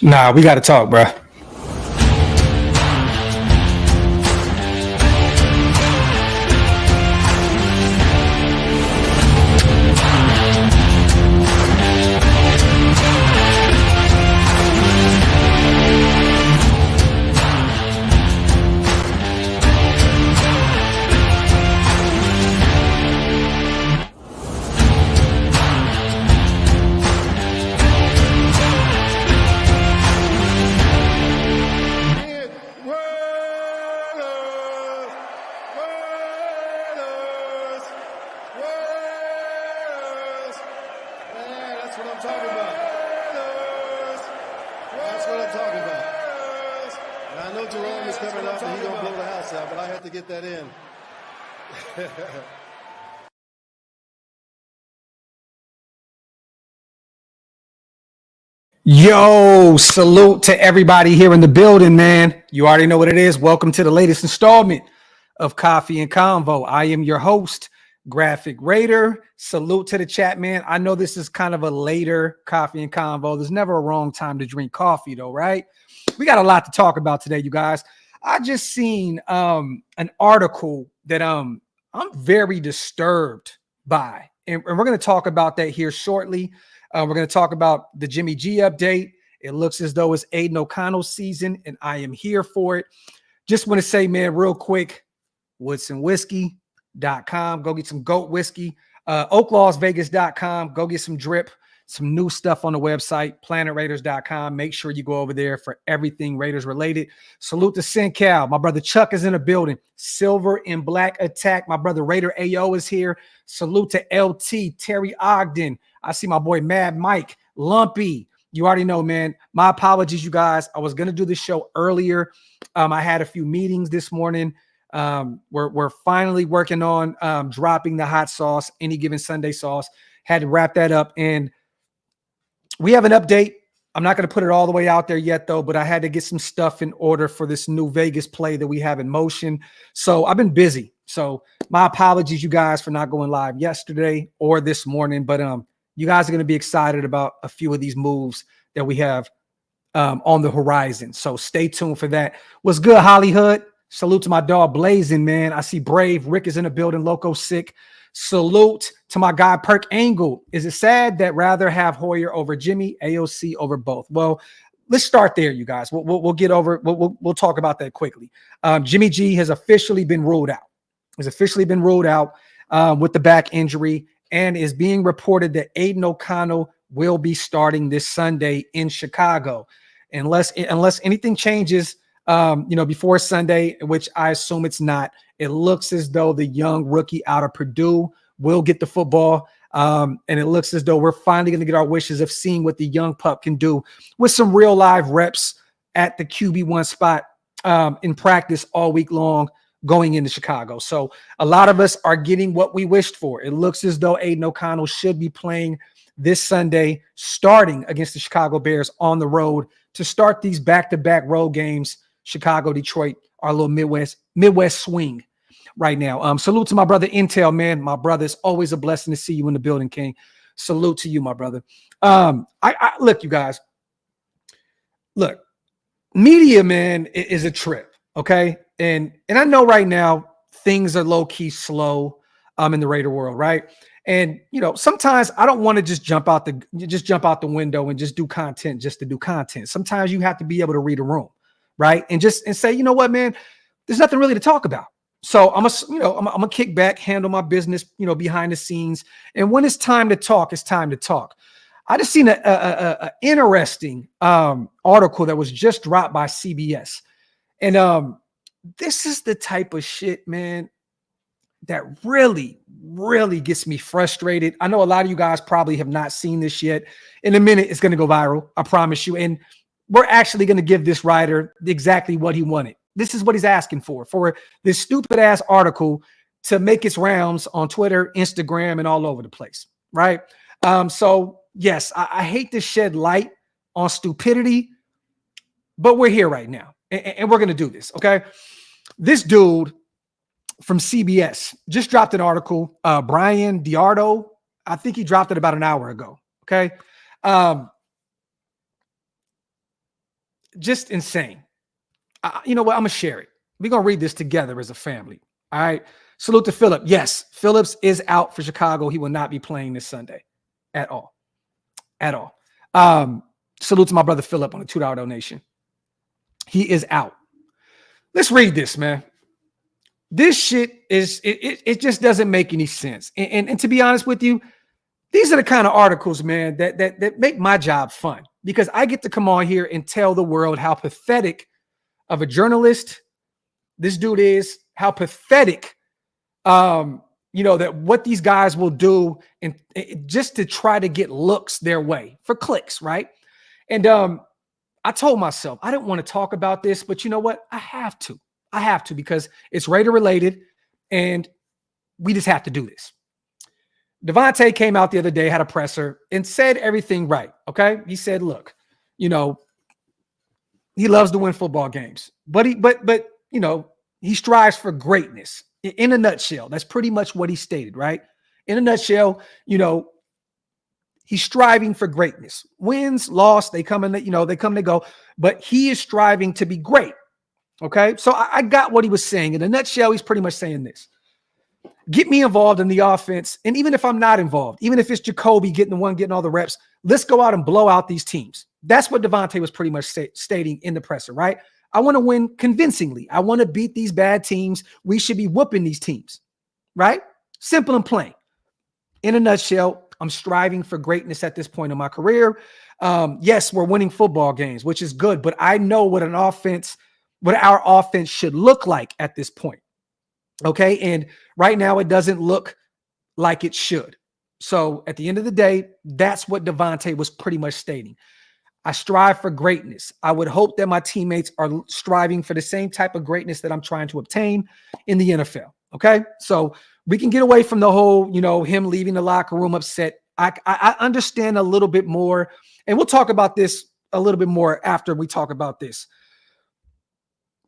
Nah, we got to talk, bro. Yo, salute to everybody here in the building, man. You already know what it is. Welcome to the latest installment of Coffee and Convo. I am your host, Graphk Raider. Salute to the chat, man. I know this is kind of a later Coffee and Convo. There's never a wrong time to drink coffee, though, right? We got a lot to talk about today, you guys. I just seen an article that I'm very disturbed by, and we're going to talk about that here shortly. We're going to talk about the Jimmy G update. It looks as though it's Aiden O'Connell's season, and I am here for it. Just want to say, man, real quick, woodsandwhiskey.com. Go get some goat whiskey. OakLosVegas.com. Go get some drip, some new stuff on the website, PlanetRaiders.com. Make sure you go over there for everything Raiders related. Salute to SenCal. My brother Chuck is in the building. Silver and Black Attack. My brother Raider AO is here. Salute to LT, Terry Ogden. I see my boy Mad Mike, Lumpy. You already know, man. My apologies, you guys. I was going to do this show earlier. I had a few meetings this morning. We're finally working on dropping the hot sauce, any given Sunday sauce. Had to wrap that up. And we have an update. I'm not going to put it all the way out there yet, though, but I had to get some stuff in order for this new Vegas play that we have in motion. So I've been busy. So my apologies, you guys, for not going live yesterday or this morning. But you guys are going to be excited about a few of these moves that we have on the horizon. So stay tuned for that. What's good, Hollywood? Salute to my dog Blazing, man. I see Brave. Rick is in the building. Loco Sick. Salute to my guy Perk Angle. Is it sad that rather have Hoyer over Jimmy, AOC over both? Well, let's start there, you guys. We'll get over. We'll talk about that quickly. Jimmy G has officially been ruled out. Has officially been ruled out with the back injury, and is being reported that Aiden O'Connell will be starting this Sunday in Chicago, unless anything changes. Before Sunday, which I assume it's not. It looks as though the young rookie out of Purdue will get the football. And it looks as though we're finally going to get our wishes of seeing what the young pup can do with some real live reps at the QB1 spot in practice all week long going into Chicago. So a lot of us are getting what we wished for. It looks as though Aiden O'Connell should be playing this Sunday, starting against the Chicago Bears on the road to start these back-to-back road games. Chicago, Detroit, our little Midwest swing right now. Salute to my brother Intel, man. My brother, it's always a blessing to see you in the building, King. Salute to you, my brother. I look, you guys. Look, media, man, is a trip, okay? And I know right now things are low-key slow in the Raider world, right? And sometimes I don't want to just jump out the window and just do content just to do content. Sometimes you have to be able to read a room. Right. And say, you know what, man, there's nothing really to talk about. So I'm gonna kick back, handle my business, behind the scenes. And when it's time to talk, it's time to talk. I just seen a interesting article that was just dropped by CBS. And this is the type of shit, man, that really, really gets me frustrated. I know a lot of you guys probably have not seen this yet. In a minute, it's going to go viral. I promise you. And we're actually going to give this writer exactly what he wanted. This is what he's asking for this stupid ass article to make its rounds on Twitter, Instagram, and all over the place. Right. So yes, I hate to shed light on stupidity, but we're here right now and we're going to do this. Okay. This dude from CBS just dropped an article. Brian Diardo, I think he dropped it about an hour ago. Okay. just insane. You know what? I'm going to share it. We're going to read this together as a family. All right. Salute to Phillip. Yes, Phillips is out for Chicago. He will not be playing this Sunday at all. At all. Salute to my brother Phillip on a $2 donation. He is out. Let's read this, man. This shit is, it just doesn't make any sense. And to be honest with you, these are the kind of articles, man, that make my job fun, because I get to come on here and tell the world how pathetic of a journalist this dude is, how pathetic, that what these guys will do and just to try to get looks their way for clicks, right? And I told myself I didn't want to talk about this, but you know what? I have to because it's Raider related, and we just have to do this. Davante came out the other day, had a presser, and said everything right. Okay, he said, "Look, he loves to win football games, but he strives for greatness." In a nutshell, that's pretty much what he stated, right? In a nutshell, he's striving for greatness. Wins, loss, they come and they come and go, but he is striving to be great. Okay, so I got what he was saying. In a nutshell, he's pretty much saying this: get me involved in the offense, and even if I'm not involved, even if it's Jacoby getting all the reps, let's go out and blow out these teams. That's what Davante was pretty much stating in the presser, right? I want to win convincingly. I want to beat these bad teams. We should be whooping these teams, right? Simple and plain. In a nutshell, I'm striving for greatness at this point in my career. Yes, we're winning football games, which is good, but I know what our offense should look like at this point. Okay. And right now it doesn't look like it should. So at the end of the day, that's what Davante was pretty much stating. I strive for greatness. I would hope that my teammates are striving for the same type of greatness that I'm trying to obtain in the NFL. Okay. So we can get away from the whole, him leaving the locker room upset. I understand a little bit more, and we'll talk about this a little bit more after we talk about this.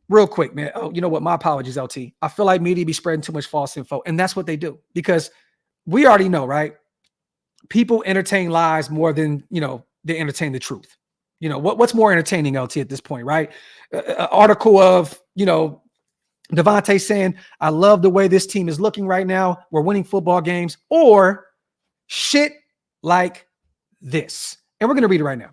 Real quick, man. Oh, you know what? My apologies, LT. I feel like media be spreading too much false info, and that's what they do, because we already know, right? People entertain lies more than, they entertain the truth. What's more entertaining, LT, at this point, right? An article of, Davante saying, I love the way this team is looking right now. We're winning football games, or shit like this. And we're going to read it right now.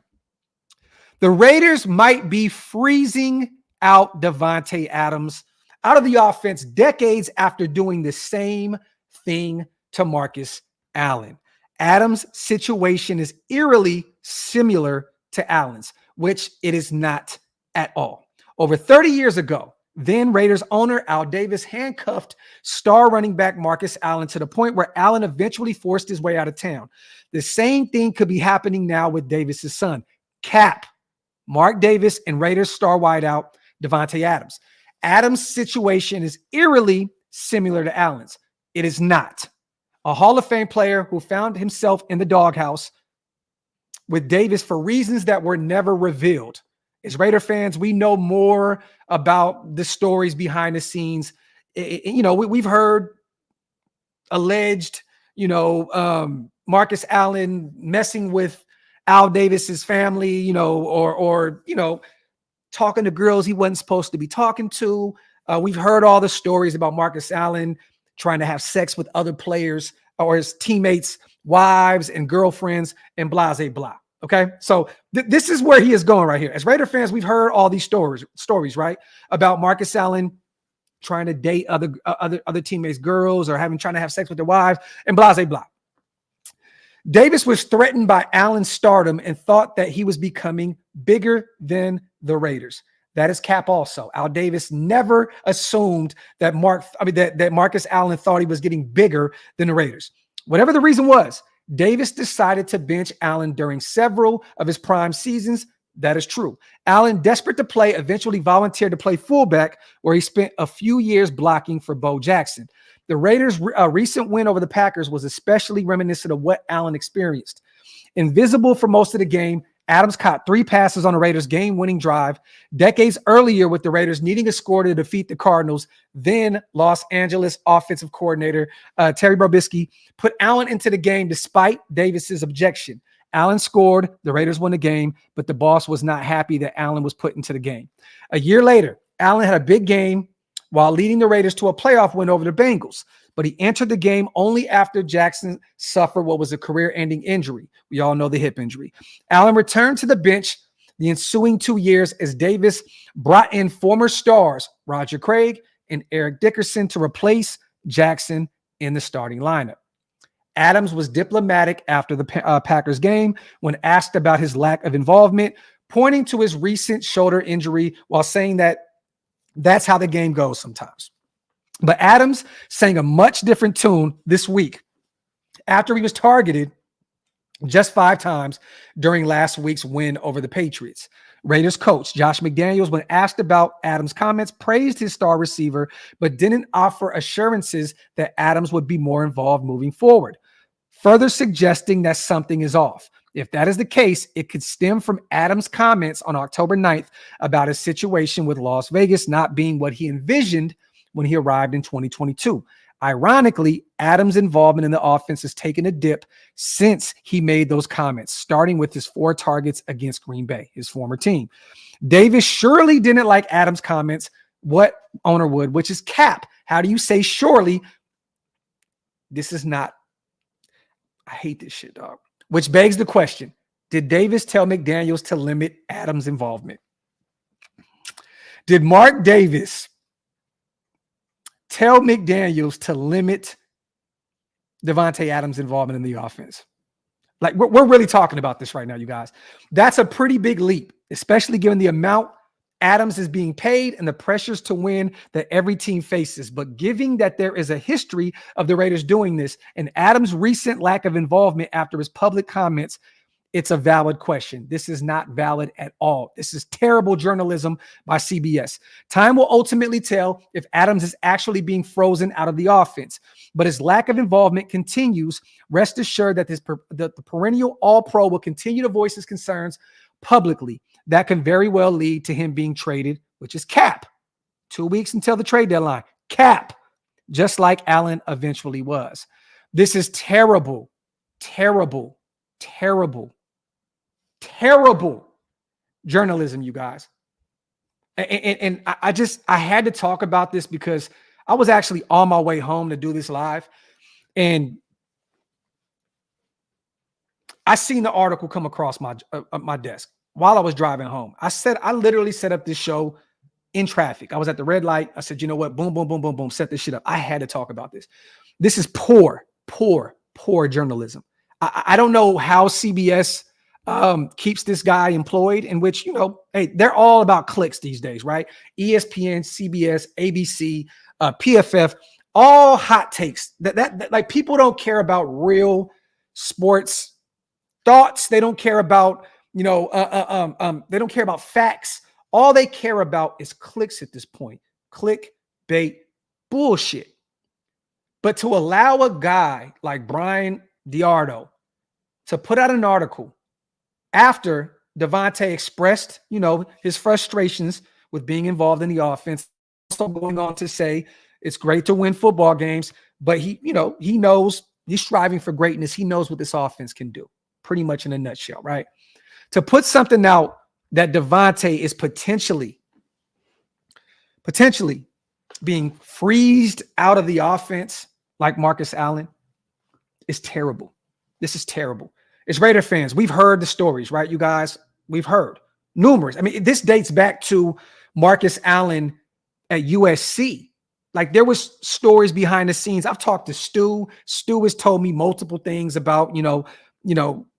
The Raiders might be freezing out Davante Adams out of the offense decades after doing the same thing to Marcus Allen. Adams' situation is eerily similar to Allen's, which it is not at all. Over 30 years ago, then Raiders owner Al Davis handcuffed star running back Marcus Allen to the point where Allen eventually forced his way out of town. The same thing could be happening now with Davis's son, Cap, Mark Davis, and Raiders star wideout Davante Adams. Adams' situation is eerily similar to Allen's. It is not. A Hall of Fame player who found himself in the doghouse with Davis for reasons that were never revealed. As Raider fans, we know more about the stories behind the scenes. We've heard alleged, Marcus Allen messing with Al Davis's family, or talking to girls he wasn't supposed to be talking to. We've heard all the stories about Marcus Allen trying to have sex with other players or his teammates' wives and girlfriends and blah, blah, blah. Okay. So this is where he is going right here. As Raider fans, we've heard all these stories, right? About Marcus Allen trying to date other teammates' girls or trying to have sex with their wives and blah, blah, blah. Davis was threatened by Allen's stardom and thought that he was becoming bigger than the Raiders. That is Cap also. Al Davis never assumed that Marcus Allen thought he was getting bigger than the Raiders. Whatever the reason was, Davis decided to bench Allen during several of his prime seasons. That is true. Allen, desperate to play, eventually volunteered to play fullback, where he spent a few years blocking for Bo Jackson. The Raiders' recent win over the Packers was especially reminiscent of what Allen experienced. Invisible for most of the game, Adams caught 3 passes on the Raiders' game-winning drive decades earlier, with the Raiders needing a score to defeat the Cardinals. Then Los Angeles offensive coordinator Terry Brobisky put Allen into the game despite Davis's objection. Allen scored, the Raiders won the game, but the boss was not happy that Allen was put into the game. A year later, Allen had a big game while leading the Raiders to a playoff win over the Bengals, but he entered the game only after Jackson suffered what was a career-ending injury. We all know the hip injury. Allen returned to the bench the ensuing 2 years as Davis brought in former stars Roger Craig and Eric Dickerson to replace Jackson in the starting lineup. Adams was diplomatic after the Packers game when asked about his lack of involvement, pointing to his recent shoulder injury while saying that that's how the game goes sometimes. But Adams sang a much different tune this week after he was targeted just 5 times during last week's win over the Patriots. Raiders coach Josh McDaniels, when asked about Adams' comments, praised his star receiver, but didn't offer assurances that Adams would be more involved moving forward, further suggesting that something is off. If that is the case, it could stem from Adams' comments on October 9th about his situation with Las Vegas not being what he envisioned when he arrived in 2022. Ironically, Adams' involvement in the offense has taken a dip since he made those comments, starting with his 4 targets against Green Bay, his former team. Davis surely didn't like Adams' comments, what owner would, which is cap. How do you say surely? This is not, I hate this shit, dog. Which begs the question, did Davis tell McDaniels to limit Adams' involvement? Did Mark Davis tell McDaniels to limit Davante Adams' involvement in the offense? Like, we're really talking about this right now, you guys. That's a pretty big leap, especially given the amount Adams is being paid and the pressures to win that every team faces. But given that there is a history of the Raiders doing this and Adams' recent lack of involvement after his public comments, it's a valid question. This is not valid at all. This is terrible journalism by CBS. Time will ultimately tell if Adams is actually being frozen out of the offense, but his lack of involvement continues. Rest assured that the perennial All-Pro will continue to voice his concerns publicly. That can very well lead to him being traded, which is cap. 2 weeks until the trade deadline. Cap. Just like Allen eventually was. This is terrible, terrible, terrible, terrible journalism, you guys. And I had to talk about this because I was actually on my way home to do this live. And I seen the article come across my desk while I was driving home. I literally set up this show in traffic. I was at the red light. I said, you know what? Boom, boom, boom, boom, boom. Set this shit up. I had to talk about this. This is poor, poor, poor journalism. I don't know how CBS keeps this guy employed, in which, you know, hey, they're all about clicks these days, right? ESPN, CBS, ABC, PFF, all hot takes. That like, people don't care about real sports thoughts. They don't care about, you know, they don't care about facts. All they care about is clicks at this point. Clickbait bullshit. But to allow a guy like Brian Diardo to put out an article after Davante expressed, you know, his frustrations with being involved in the offense, also going on to say it's great to win football games, but he, you know, he knows he's striving for greatness. He knows what this offense can do, pretty much in a nutshell, right? To put something out that Davante is potentially being freezed out of the offense like Marcus Allen is terrible. This is terrible. As Raider fans, we've heard the stories, right, you guys? We've heard numerous. I mean, this dates back to Marcus Allen at USC. Like, there was stories behind the scenes. I've talked to Stu. Stu has told me multiple things about, you know,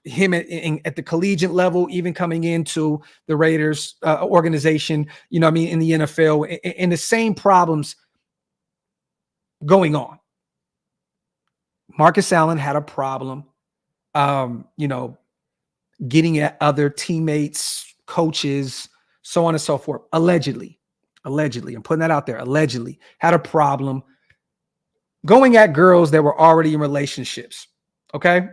him at the collegiate level, even coming into the Raiders organization, you know what I mean, in the NFL, and the same problems going on. Marcus Allen had a problem, you know, getting at other teammates, coaches, so on and so forth. Allegedly, I'm putting that out there. Allegedly had a problem going at girls that were already in relationships. Okay.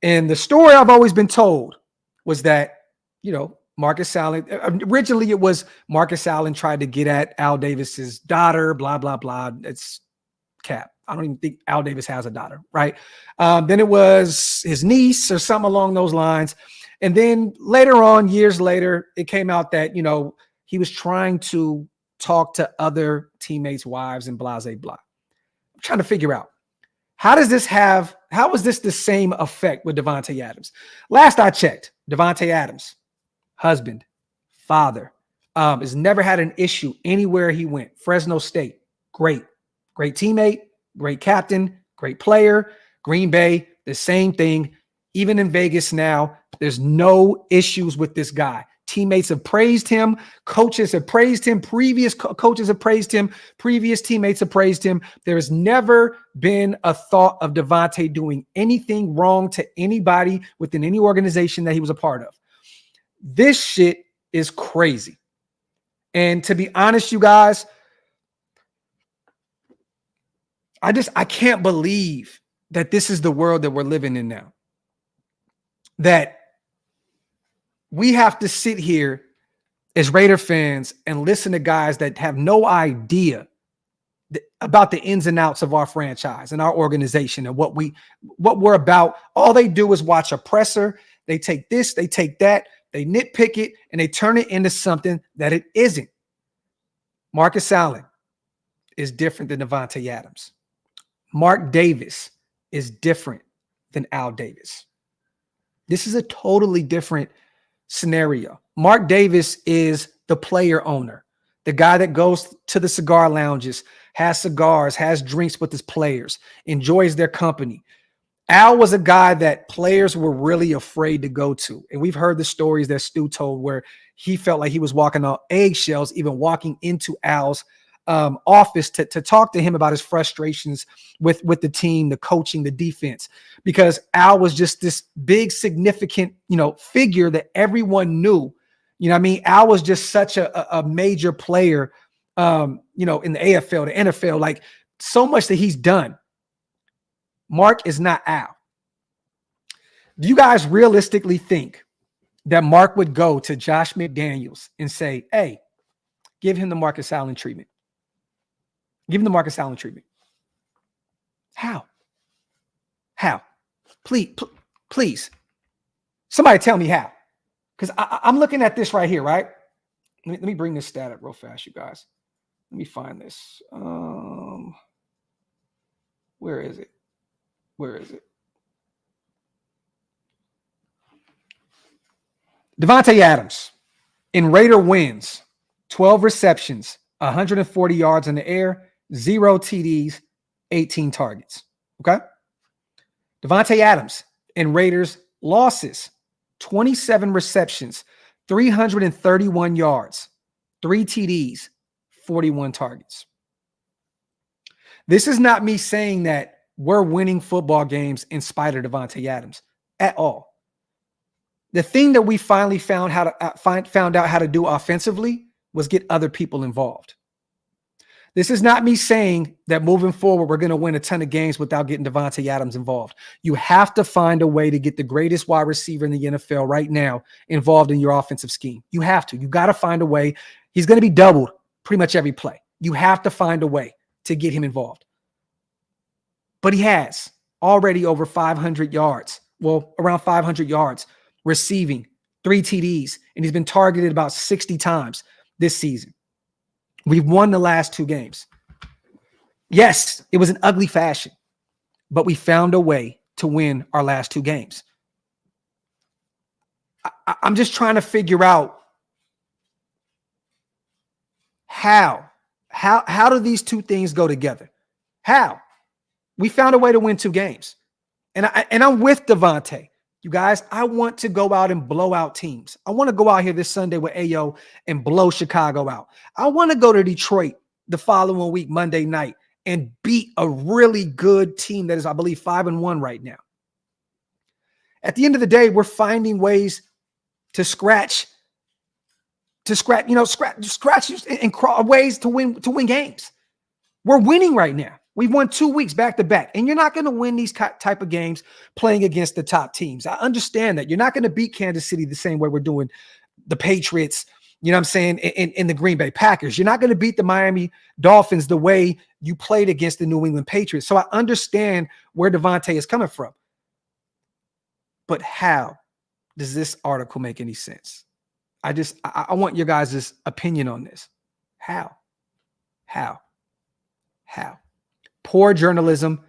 And the story I've always been told was that, you know, Marcus Allen, originally it was Marcus Allen tried to get at Al Davis's daughter, blah, blah, blah. It's cap. I don't even think Al Davis has a daughter, right? Then it was his niece or something along those lines. And then later on, years later, it came out that, he was trying to talk to other teammates' wives and blah, blah, blah. I'm trying to figure out, how is this the same effect with Davante Adams? Last I checked, Davante Adams, husband, father, has never had an issue anywhere he went. Fresno State, great teammate, great captain, great player. Green Bay, the same thing. Even in Vegas now, there's no issues with this guy. Teammates have praised him. Coaches have praised him. Previous coaches have praised him. Previous teammates have praised him. There has never been a thought of Davante doing anything wrong to anybody within any organization that he was a part of. This shit is crazy. And to be honest, you guys, I can't believe that this is the world that we're living in now. That we have to sit here as Raider fans and listen to guys that have no idea about the ins and outs of our franchise and our organization and what we're about. All they do is watch a presser. They take this, they take that, they nitpick it, and they turn it into something that it isn't. Marcus Allen is different than Davante Adams. Mark Davis is different than Al Davis. This is a totally different scenario. Mark Davis is the player owner, the guy that goes to the cigar lounges, has cigars, has drinks with his players, enjoys their company. Al was a guy that players were really afraid to go to. And we've heard the stories that Stu told where he felt like he was walking on eggshells, even walking into Al's office to talk to him about his frustrations with the team, the coaching, the defense, because Al was just this big, significant, figure that everyone knew. You know what I mean? Al was just such a major player, in the AFL, the NFL, like so much that he's done. Mark is not Al. Do you guys realistically think that Mark would go to Josh McDaniels and say, hey, give him the Marcus Allen treatment? Give him the Marcus Allen treatment. How? Please. Somebody tell me how. Because I'm looking at this right here, right? Let me bring this stat up real fast, you guys. Let me find this. Where is it? Davante Adams in Raider wins, 12 receptions, 140 yards in the air, 0 TDs, 18 targets. Okay. Davante Adams in Raiders losses, 27 receptions, 331 yards, 3 TDs, 41 targets. This is not me saying that we're winning football games in spite of Davante Adams at all. The thing that we finally found out how to do offensively was get other people involved. This is not me saying that moving forward, we're going to win a ton of games without getting Davante Adams involved. You have to find a way to get the greatest wide receiver in the NFL right now involved in your offensive scheme. You have to. You got to find a way. He's going to be doubled pretty much every play. You have to find a way to get him involved. But he has already over 500 yards. Well, around 500 yards receiving, 3 TDs, and he's been targeted about 60 times this season. We've won the last 2 games. Yes, it was an ugly fashion, but we found a way to win our last 2 games. I'm just trying to figure out how do these 2 things go together? How? We found a way to win 2 games. And I'm with Davante. You guys, I want to go out and blow out teams. I want to go out here this Sunday with Ayo and blow Chicago out. I want to go to Detroit the following week, Monday night, and beat a really good team that is, I believe, 5-1 right now. At the end of the day, we're finding ways to scratch and ways to win games. We're winning right now. We've won 2 weeks back to back, and you're not going to win these type of games playing against the top teams. I understand that. You're not going to beat Kansas City the same way we're doing the Patriots you know what I'm saying, in the Green Bay Packers. You're not going to beat the Miami Dolphins the way you played against the New England Patriots. So I understand where Davante is coming from. But how does this article make any sense? I want your guys' opinion on this. How? Poor journalism.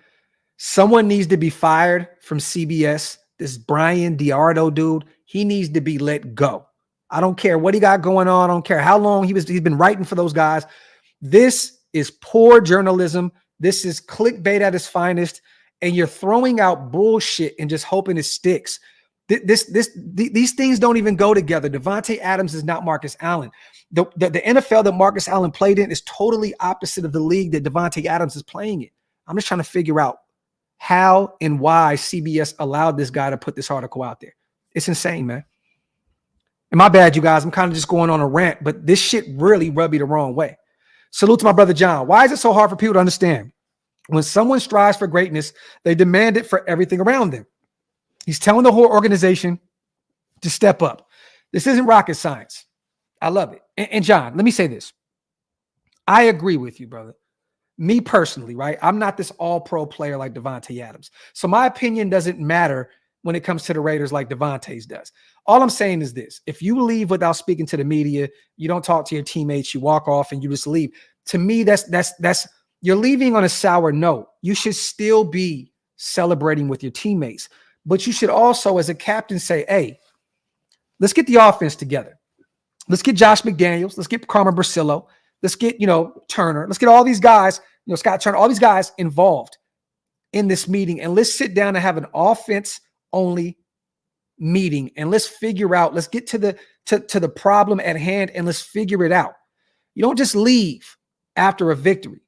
Someone needs to be fired from CBS. This Brian Diardo dude, he needs to be let go. I don't care what he got going on. I don't care how long he's been writing for those guys. This is poor journalism. This is clickbait at its finest. And you're throwing out bullshit and just hoping it sticks. These things don't even go together. Davante Adams is not Marcus Allen. The NFL that Marcus Allen played in is totally opposite of the league that Davante Adams is playing in. I'm just trying to figure out how and why CBS allowed this guy to put this article out there. It's insane, man. And my bad, you guys. I'm kind of just going on a rant, but this shit really rubbed me the wrong way. Salute to my brother John. Why is it so hard for people to understand? When someone strives for greatness, they demand it for everything around them. He's telling the whole organization to step up. This isn't rocket science. I love it. And John, let me say this. I agree with you, brother. Me personally, right? I'm not this all-pro player like Davante Adams. So my opinion doesn't matter when it comes to the Raiders like Davante's does. All I'm saying is this. If you leave without speaking to the media, you don't talk to your teammates, you walk off and you just leave. To me, that's you're leaving on a sour note. You should still be celebrating with your teammates. But you should also, as a captain, say, hey, let's get the offense together. Let's get Josh McDaniels. Let's get Carmen Bracillo. Let's get, Turner. Let's get all these guys, Scott Turner, all these guys involved in this meeting. And let's sit down and have an offense-only meeting. And let's figure out, let's get to the problem at hand and let's figure it out. You don't just leave after a victory.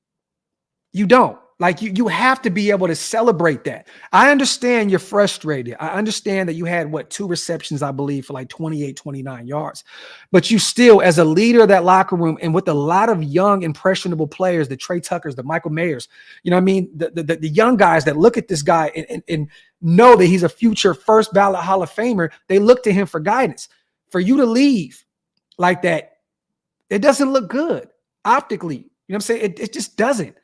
You don't. Like you have to be able to celebrate that. I understand you're frustrated. I understand that you had 2 receptions, I believe, for like 28, 29 yards. But you still, as a leader of that locker room and with a lot of young, impressionable players, the Trey Tuckers, the Michael Mayers, the young guys that look at this guy and know that he's a future first ballot Hall of Famer, they look to him for guidance. For you to leave like that, it doesn't look good optically. You know what I'm saying? It just doesn't.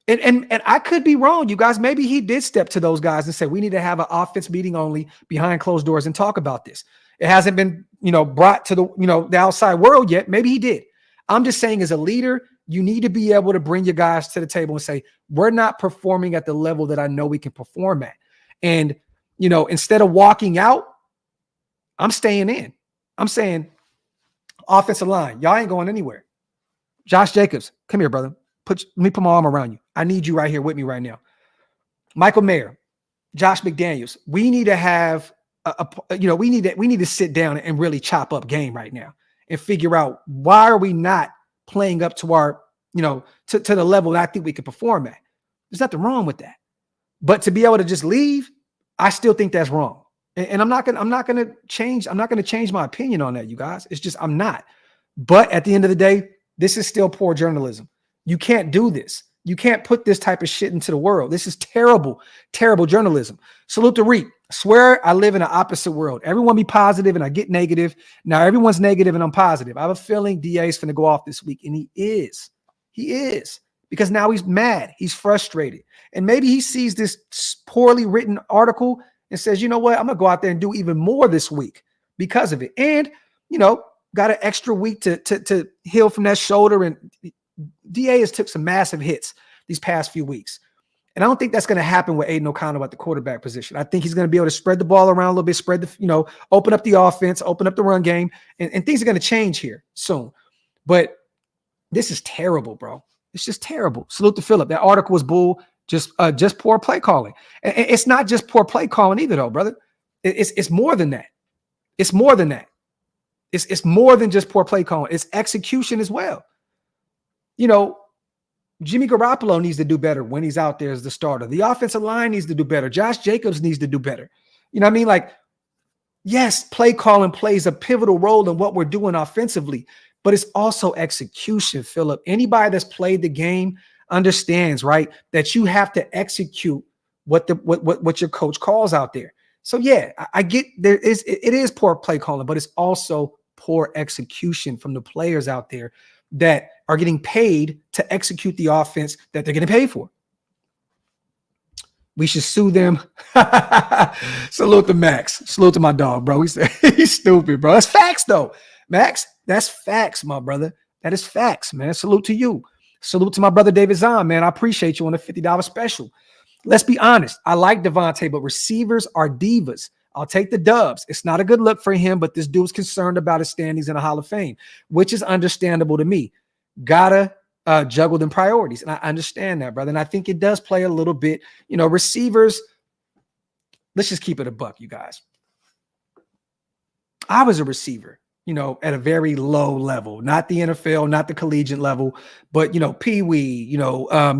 And I could be wrong, you guys. Maybe he did step to those guys and say, we need to have an offense meeting only behind closed doors and talk about this. It hasn't been, brought to the outside world yet. Maybe he did. I'm just saying, as a leader, you need to be able to bring your guys to the table and say, we're not performing at the level that I know we can perform at. And, instead of walking out, I'm staying in. I'm saying, offensive line, y'all ain't going anywhere. Josh Jacobs, come here, brother. Let me put my arm around you. I need you right here with me right now. Michael Mayer, Josh McDaniels. We need to have we need to sit down and really chop up game right now and figure out why are we not playing up to our, to the level that I think we can perform at. There's nothing wrong with that. But to be able to just leave, I still think that's wrong. And I'm not going to change my opinion on that, you guys. It's just, I'm not. But at the end of the day, this is still poor journalism. You can't do this. You can't put this type of shit into the world. This is terrible, terrible journalism. Salute to Reek. I swear I live in an opposite world. Everyone be positive and I get negative. Now everyone's negative and I'm positive. I have a feeling DA is going to go off this week. And he is. He is. Because now he's mad. He's frustrated. And maybe he sees this poorly written article and says, you know what? I'm going to go out there and do even more this week because of it. And, got an extra week to heal from that shoulder. And DA has took some massive hits these past few weeks. And I don't think that's going to happen with Aiden O'Connell at the quarterback position. I think he's going to be able to spread the ball around a little bit, open up the offense, open up the run game, and things are going to change here soon. But this is terrible, bro. It's just terrible. Salute to Philip. That article was bull, just poor play calling. And it's not just poor play calling either, though, brother. It's more than that. It's more than that. It's more than just poor play calling. It's execution as well. Jimmy Garoppolo needs to do better when he's out there as the starter. The offensive line needs to do better. Josh Jacobs needs to do better. You know what I mean? Like, yes, play calling plays a pivotal role in what we're doing offensively, but it's also execution, Philip. Anybody that's played the game understands, right, that you have to execute what your coach calls out there. So, yeah, I get it is poor play calling, but it's also poor execution from the players out there that are getting paid to execute the offense that they're getting paid for. We should sue them. Salute to Max. Salute to my dog, bro. He's stupid, bro. That's facts, though. Max, that's facts, my brother. That is facts, man. Salute to you. Salute to my brother David Zahn, man. I appreciate you on the $50 special. Let's be honest. I like Davante, but receivers are divas. I'll take the dubs. It's not a good look for him, but this dude's concerned about his standings in the Hall of Fame, which is understandable to me. Gotta juggle them priorities. And I understand that, brother. And I think it does play a little bit, receivers. Let's just keep it a buck, you guys. I was a receiver, at a very low level, not the NFL, not the collegiate level, but, peewee,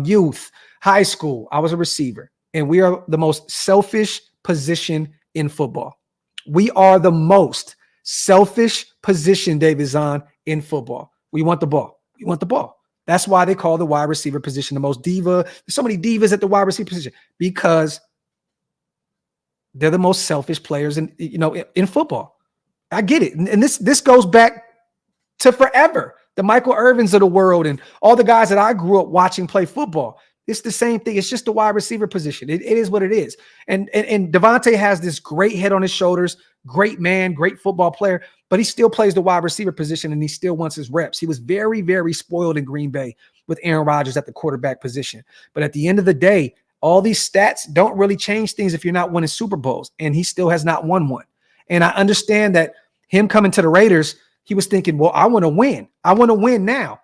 youth, high school. I was a receiver, and we are the most selfish position in football. We are the most selfish position, David Zahn, in football. We want the ball. We want the ball. That's why they call the wide receiver position the most diva. There's so many divas at the wide receiver position because they're the most selfish players in football. I get it. And this goes back to forever. The Michael Irvins of the world and all the guys that I grew up watching play football. It's the same thing. It's just the wide receiver position. It is what it is. And Davante has this great head on his shoulders, great man, great football player, but he still plays the wide receiver position and he still wants his reps. He was very, very spoiled in Green Bay with Aaron Rodgers at the quarterback position. But at the end of the day, all these stats don't really change things if you're not winning Super Bowls, and he still has not won one. And I understand that him coming to the Raiders, he was thinking, well, I want to win. I want to win now.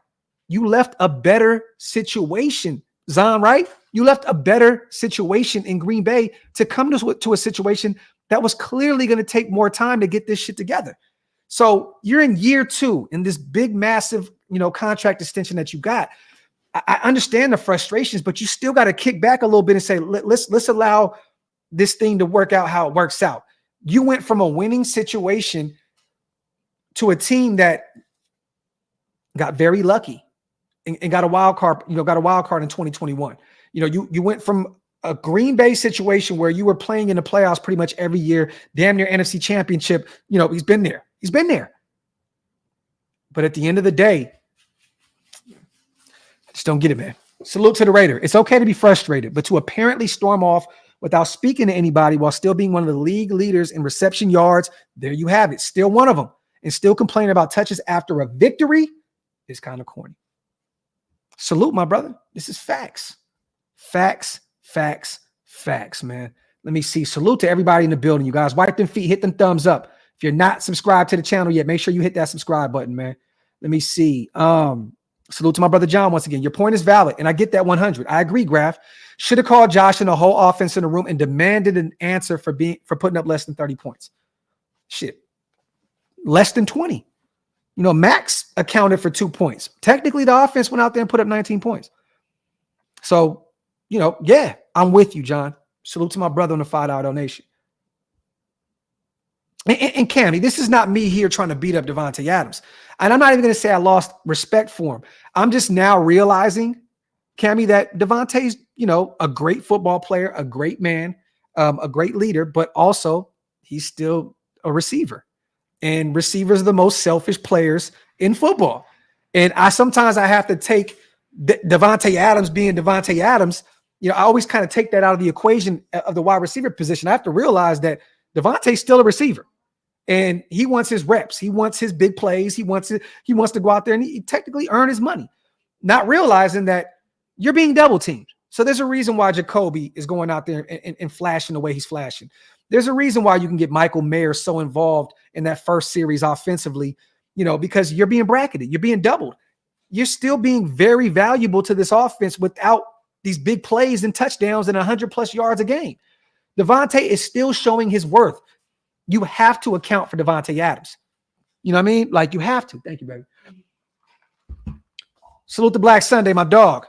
You left a better situation, Zahn, right? You left a better situation in Green Bay to come to a situation that was clearly going to take more time to get this shit together. So you're in year 2 in this big, massive, contract extension that you got. I understand the frustrations, but you still got to kick back a little bit and say, let's allow this thing to work out how it works out. You went from a winning situation to a team that got very lucky and got a wild card, got a wild card in 2021. You went from a Green Bay situation where you were playing in the playoffs pretty much every year, damn near NFC Championship. He's been there. He's been there. But at the end of the day, I just don't get it, man. Salute to the Raider. It's okay to be frustrated, but to apparently storm off without speaking to anybody while still being one of the league leaders in reception yards, there you have it. Still one of them. And still complaining about touches after a victory is kind of corny. Salute, my brother. This is facts. Facts, facts, facts, man. Let me see. Salute to everybody in the building, you guys. Wipe them feet. Hit them thumbs up. If you're not subscribed to the channel yet, make sure you hit that subscribe button, man. Let me see. Salute to my brother John once again. Your point is valid, and I get that 100. I agree, Graphk. Should have called Josh and the whole offense in the room and demanded an answer for putting up less than 30 points. Shit. Less than 20. Max accounted for 2 points. Technically, the offense went out there and put up 19 points. So, yeah, I'm with you, John. Salute to my brother on the $5 donation. And Cammy, this is not me here trying to beat up Davante Adams. And I'm not even going to say I lost respect for him. I'm just now realizing, Cammy, that Davante's, a great football player, a great man, a great leader, but also he's still a receiver. And receivers are the most selfish players in football. And sometimes I have to take Davante Adams being Davante Adams. I always kind of take that out of the equation of the wide receiver position. I have to realize that Davante's still a receiver. And he wants his reps. He wants his big plays. He wants to go out there and he technically earn his money, not realizing that you're being double teamed. So there's a reason why Jacoby is going out there and flashing the way he's flashing. There's a reason why you can get Michael Mayer so involved in that first series offensively, because you're being bracketed. You're being doubled. You're still being very valuable to this offense without these big plays and touchdowns and 100+ yards a game. Davante is still showing his worth. You have to account for Davante Adams. You know what I mean? Like, you have to. Thank you, baby. Salute to Black Sunday, my dog.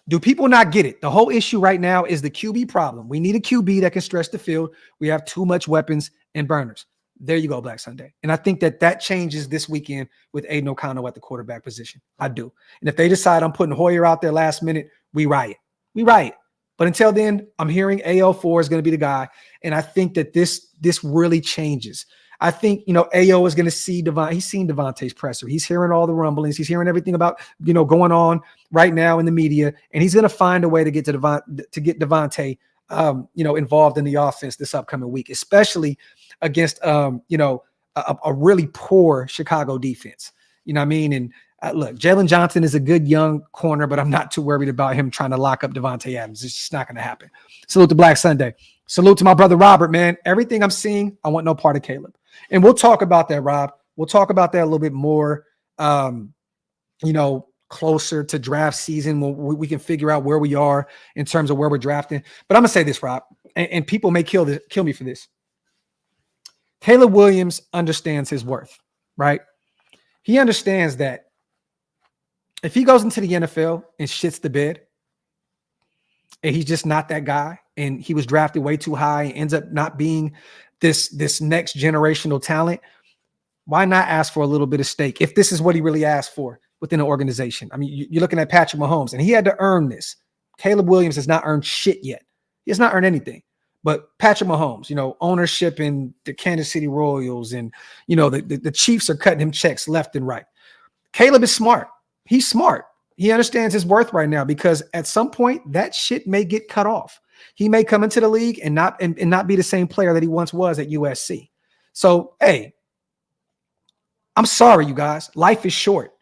Do people not get it? The whole issue right now is the QB problem. We need a QB that can stretch the field. We have too much weapons and burners. There you go, Black Sunday. And I think that changes this weekend with Aiden O'Connell at the quarterback position. I do. And if they decide I'm putting Hoyer out there last minute, we riot. We riot. But until then, I'm hearing AL4 is going to be the guy. And I think that this really changes. I think, AO is going to see Davante. He's seen Davante's presser. He's hearing all the rumblings. He's hearing everything about, going on right now in the media. And he's going to find a way to get Davante, involved in the offense this upcoming week, especially against, a really poor Chicago defense. You know what I mean? And look, Jalen Johnson is a good young corner, but I'm not too worried about him trying to lock up Davante Adams. It's just not going to happen. Salute to Black Sunday. Salute to my brother Robert, man. Everything I'm seeing, I want no part of Caleb. And we'll talk about that, Rob. We'll talk about that a little bit more, closer to draft season. We can figure out where we are in terms of where we're drafting. But I'm going to say this, Rob, and people may kill me for this. Caleb Williams understands his worth, right? He understands that if he goes into the NFL and shits the bed, and he's just not that guy, and he was drafted way too high and ends up not being this next generational talent, why not ask for a little bit of stake if this is what he really asked for within an organization? I mean, you're looking at Patrick Mahomes, and he had to earn this. Caleb Williams has not earned shit yet. He has not earned anything. But Patrick Mahomes, ownership in the Kansas City Royals, and, the Chiefs are cutting him checks left and right. Caleb is smart. He's smart. He understands his worth right now, because at some point that shit may get cut off. He may come into the league and not be the same player that he once was at USC. So, hey, I'm sorry, you guys. Life is short.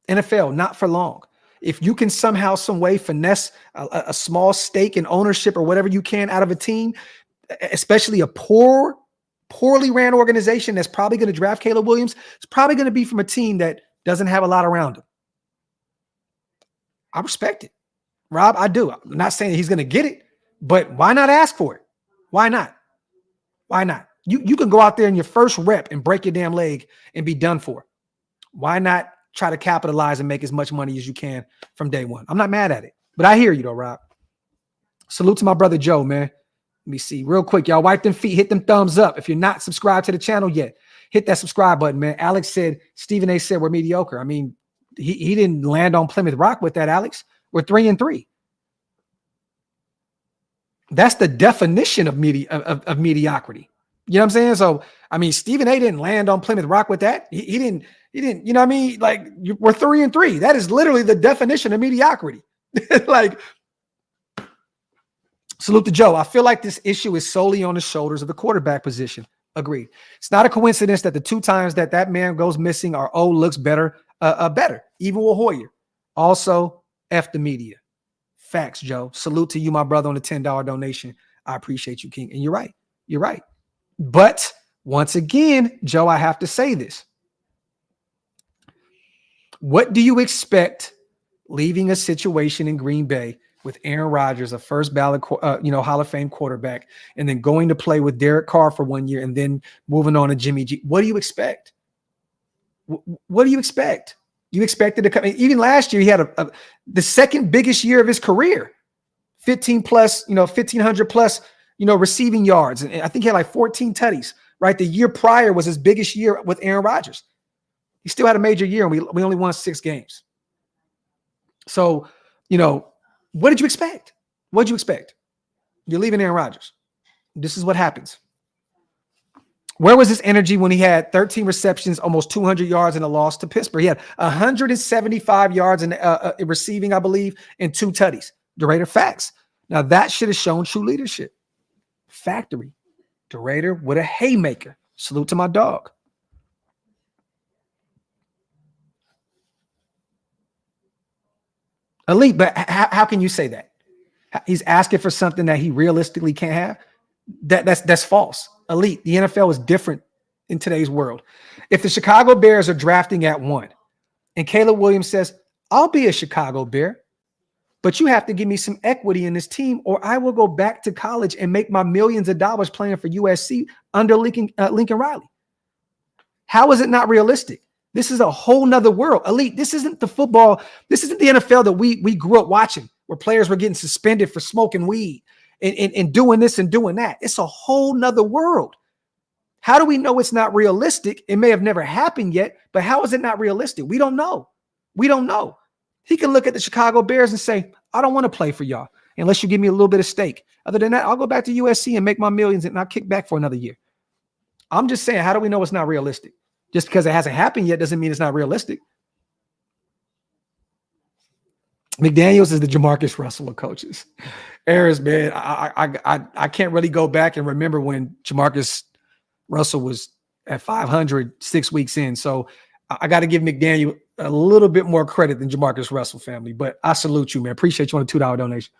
NFL, not for long. If you can somehow, some way finesse a small stake in ownership or whatever you can out of a team, especially a poorly ran organization that's probably going to draft Caleb Williams, it's probably going to be from a team that doesn't have a lot around him. I respect it. Rob, I do. I'm not saying that he's going to get it, but why not ask for it? Why not? Why not? You can go out there in your first rep and break your damn leg and be done for. Why not try to capitalize and make as much money as you can from day one? I'm not mad at it, but I hear you though, Rob. Salute to my brother Joe, man. Let me see real quick. Y'all wipe them feet, hit them thumbs up. If you're not subscribed to the channel yet, hit that subscribe button, man. Alex said, Stephen A said we're mediocre. I mean, he didn't land on Plymouth Rock with that, Alex. We're 3-3. That's the definition of mediocrity. You know what I'm saying? So, I mean, Stephen A didn't land on Plymouth Rock with that. He didn't, you know what I mean? Like, we're 3-3. That is literally the definition of mediocrity. Like, salute to Joe. I feel like this issue is solely on the shoulders of the quarterback position. Agreed. It's not a coincidence that the 2 times that man goes missing, our O looks better, even with Hoyer. Also, F the media. Facts, Joe. Salute to you, my brother, on the $10 donation. I appreciate you, King. And you're right. You're right. But once again, Joe, I have to say this. What do you expect leaving a situation in Green Bay with Aaron Rodgers, a first ballot, Hall of Fame quarterback, and then going to play with Derek Carr for 1 year and then moving on to Jimmy G? What do you expect? What do you expect? You expected to come. Even last year, he had the second biggest year of his career, 1,500 plus, receiving yards. And I think he had like 14 tutties, right? The year prior was his biggest year with Aaron Rodgers. He still had a major year, and we only won 6 games. So, what did you expect? What did you expect? You're leaving Aaron Rodgers. This is what happens. Where was his energy when he had 13 receptions, almost 200 yards in a loss to Pittsburgh? He had 175 yards in receiving, I believe, and 2 tutties. DeRaider facts. Now, that should have shown true leadership. Factory. DeRaider with a haymaker. Salute to my dog. Elite, but how can you say that? He's asking for something that he realistically can't have? That's false. Elite. The NFL is different in today's world. If the Chicago Bears are drafting at 1 and Caleb Williams says, I'll be a Chicago Bear, but you have to give me some equity in this team or I will go back to college and make my millions of dollars playing for USC under Lincoln Riley. How is it not realistic? This is a whole nother world. Elite, this isn't the football. This isn't the NFL that we grew up watching, where players were getting suspended for smoking weed and doing this and doing that. It's a whole nother world. How do we know it's not realistic? It may have never happened yet, but how is it not realistic? We don't know. We don't know. He can look at the Chicago Bears and say, I don't want to play for y'all unless you give me a little bit of stake. Other than that, I'll go back to USC and make my millions and I'll kick back for another year. I'm just saying, how do we know it's not realistic? Just because it hasn't happened yet doesn't mean it's not realistic. McDaniels is the Jamarcus Russell of coaches. Harris, man, I can't really go back and remember when Jamarcus Russell was at 500 6 weeks in. So I got to give McDaniel a little bit more credit than Jamarcus Russell, family. But I salute you, man. Appreciate you on a $2 donation.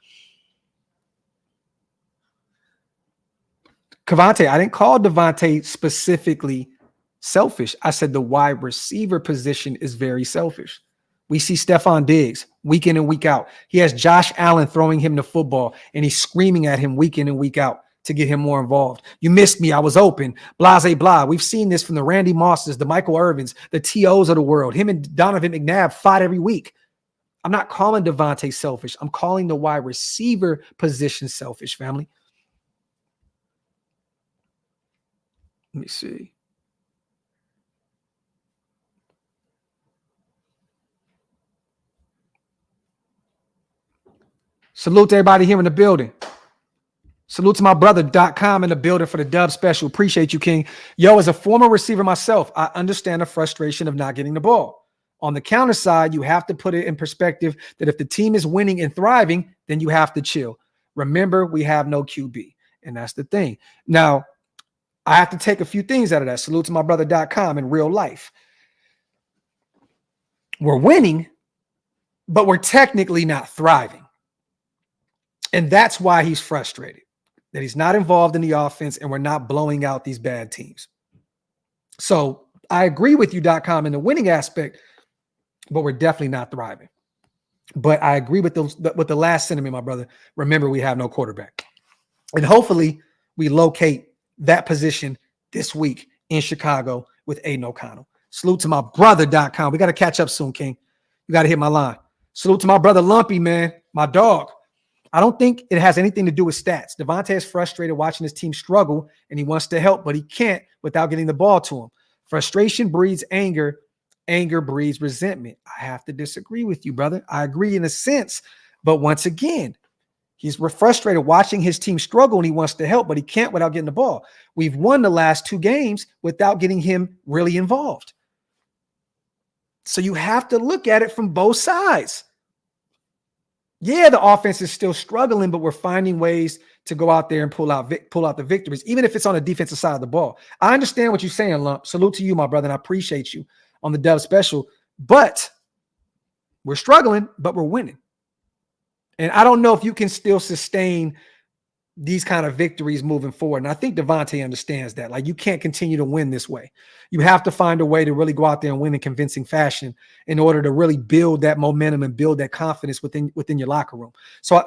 Davante, I didn't call Davante specifically selfish. I said the wide receiver position is very selfish. We see Stephon Diggs week in and week out. He has Josh Allen throwing him the football, and he's screaming at him week in and week out to get him more involved. You missed me. I was open. Blase, blah. We've seen this from the Randy Mosses, the Michael Irvins, the T.O.s of the world. Him and Donovan McNabb fight every week. I'm not calling Davante selfish. I'm calling the wide receiver position selfish, family. Let me see. Salute to everybody here in the building. Salute to my brother.com in the building for the dub special. Appreciate you, King. Yo, as a former receiver myself, I understand the frustration of not getting the ball. On the counter side, you have to put it in perspective that if the team is winning and thriving, then you have to chill. Remember, we have no QB, and that's the thing. Now, I have to take a few things out of that. Salute to my brother.com in real life. We're winning, but we're technically not thriving. And that's why he's frustrated, that he's not involved in the offense and we're not blowing out these bad teams. So I agree with you.com in the winning aspect, but we're definitely not thriving. But I agree with the last sentiment, my brother. Remember, we have no quarterback. And hopefully we locate that position this week in Chicago with Aiden O'Connell. Salute to my brother.com. We got to catch up soon, King. You got to hit my line. Salute to my brother Lumpy, man, my dog. I don't think it has anything to do with stats. Davante is frustrated watching his team struggle, and he wants to help, but he can't without getting the ball to him. Frustration breeds anger. Anger breeds resentment. I have to disagree with you, brother. I agree in a sense, but once again, he's frustrated watching his team struggle, and he wants to help, but he can't without getting the ball. We've won the last 2 games without getting him really involved. So you have to look at it from both sides. Yeah, the offense is still struggling, but we're finding ways to go out there and pull out the victories, even if it's on the defensive side of the ball. I understand what you're saying, Lump. Salute to you, my brother, and I appreciate you on the Dub special. But we're struggling, but we're winning. And I don't know if you can still sustain these kind of victories moving forward. And I think Davante understands that. Like, you can't continue to win this way. You have to find a way to really go out there and win in convincing fashion in order to really build that momentum and build that confidence within your locker room. So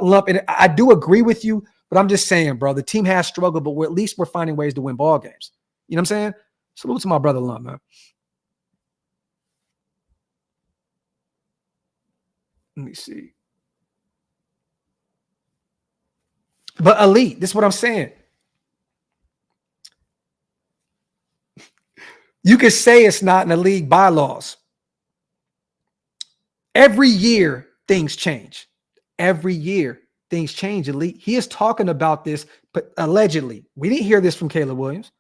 I do agree with you, but I'm just saying, bro, the team has struggled, but at least we're finding ways to win ball games. You know what I'm saying? Salute to my brother Lump, man. Let me see. But elite, this is what I'm saying. You could say it's not in the league bylaws. Every year, things change. Every year, things change, elite. He is talking about this, but allegedly. We didn't hear this from Caleb Williams.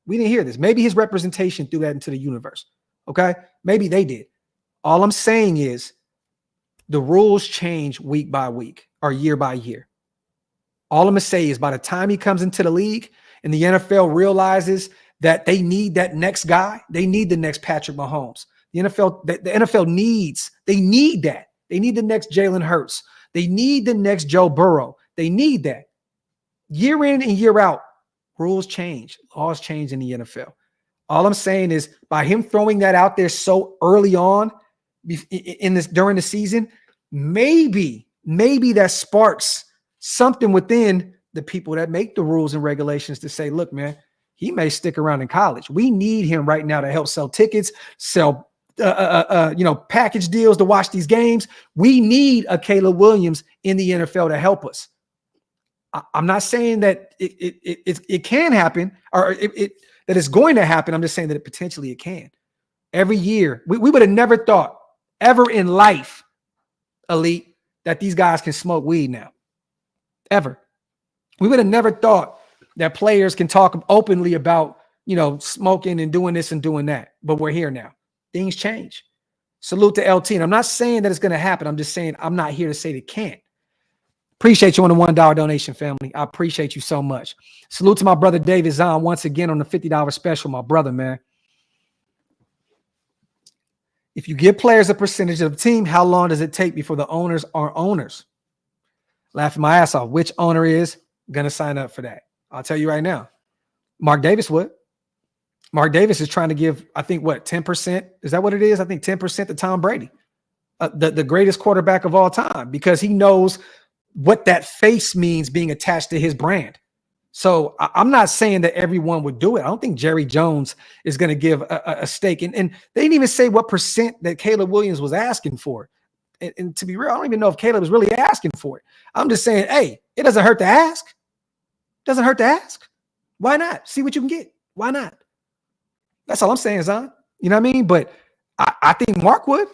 We didn't hear this. Maybe his representation threw that into the universe. Okay? Maybe they did. All I'm saying is the rules change week by week or year by year. All I'm going to say is by the time he comes into the league and the NFL realizes that they need that next guy, they need the next Patrick Mahomes. The NFL needs that. They need the next Jalen Hurts. They need the next Joe Burrow. They need that. Year in and year out, rules change. Laws change in the NFL. All I'm saying is by him throwing that out there so early on during the season, maybe that sparks something within the people that make the rules and regulations to say, look, man, he may stick around in college. We need him right now to help sell tickets, sell package deals to watch these games. We need a Caleb Williams in the NFL to help us. I'm not saying that it can happen or that it's going to happen. I'm just saying that it potentially can. Every year, we would have never thought ever in life, elite, that these guys can smoke weed now. Ever. We would have never thought that players can talk openly about smoking and doing this and doing that. But we're here now. Things change. Salute to LT. And I'm not saying that it's going to happen. I'm just saying I'm not here to say it can't. Appreciate you on the $1 donation, family. I appreciate you so much. Salute to my brother David Zahn once again on the $50 special, my brother, man. If you give players a percentage of the team, how long does it take before the owners are owners? Laughing my ass off. Which owner is going to sign up for that? I'll tell you right now. Mark Davis would. Mark Davis is trying to give, I think, 10%? Is that what it is? I think 10% to Tom Brady, the greatest quarterback of all time, because he knows what that face means being attached to his brand. So I'm not saying that everyone would do it. I don't think Jerry Jones is going to give a stake. And they didn't even say what percent that Caleb Williams was asking for. And to be real, I don't even know if Caleb was really asking for it. I'm just saying, hey, it doesn't hurt to ask. Doesn't hurt to ask. Why not? See what you can get. Why not? That's all I'm saying, Zon. You know what I mean? But I think Mark would.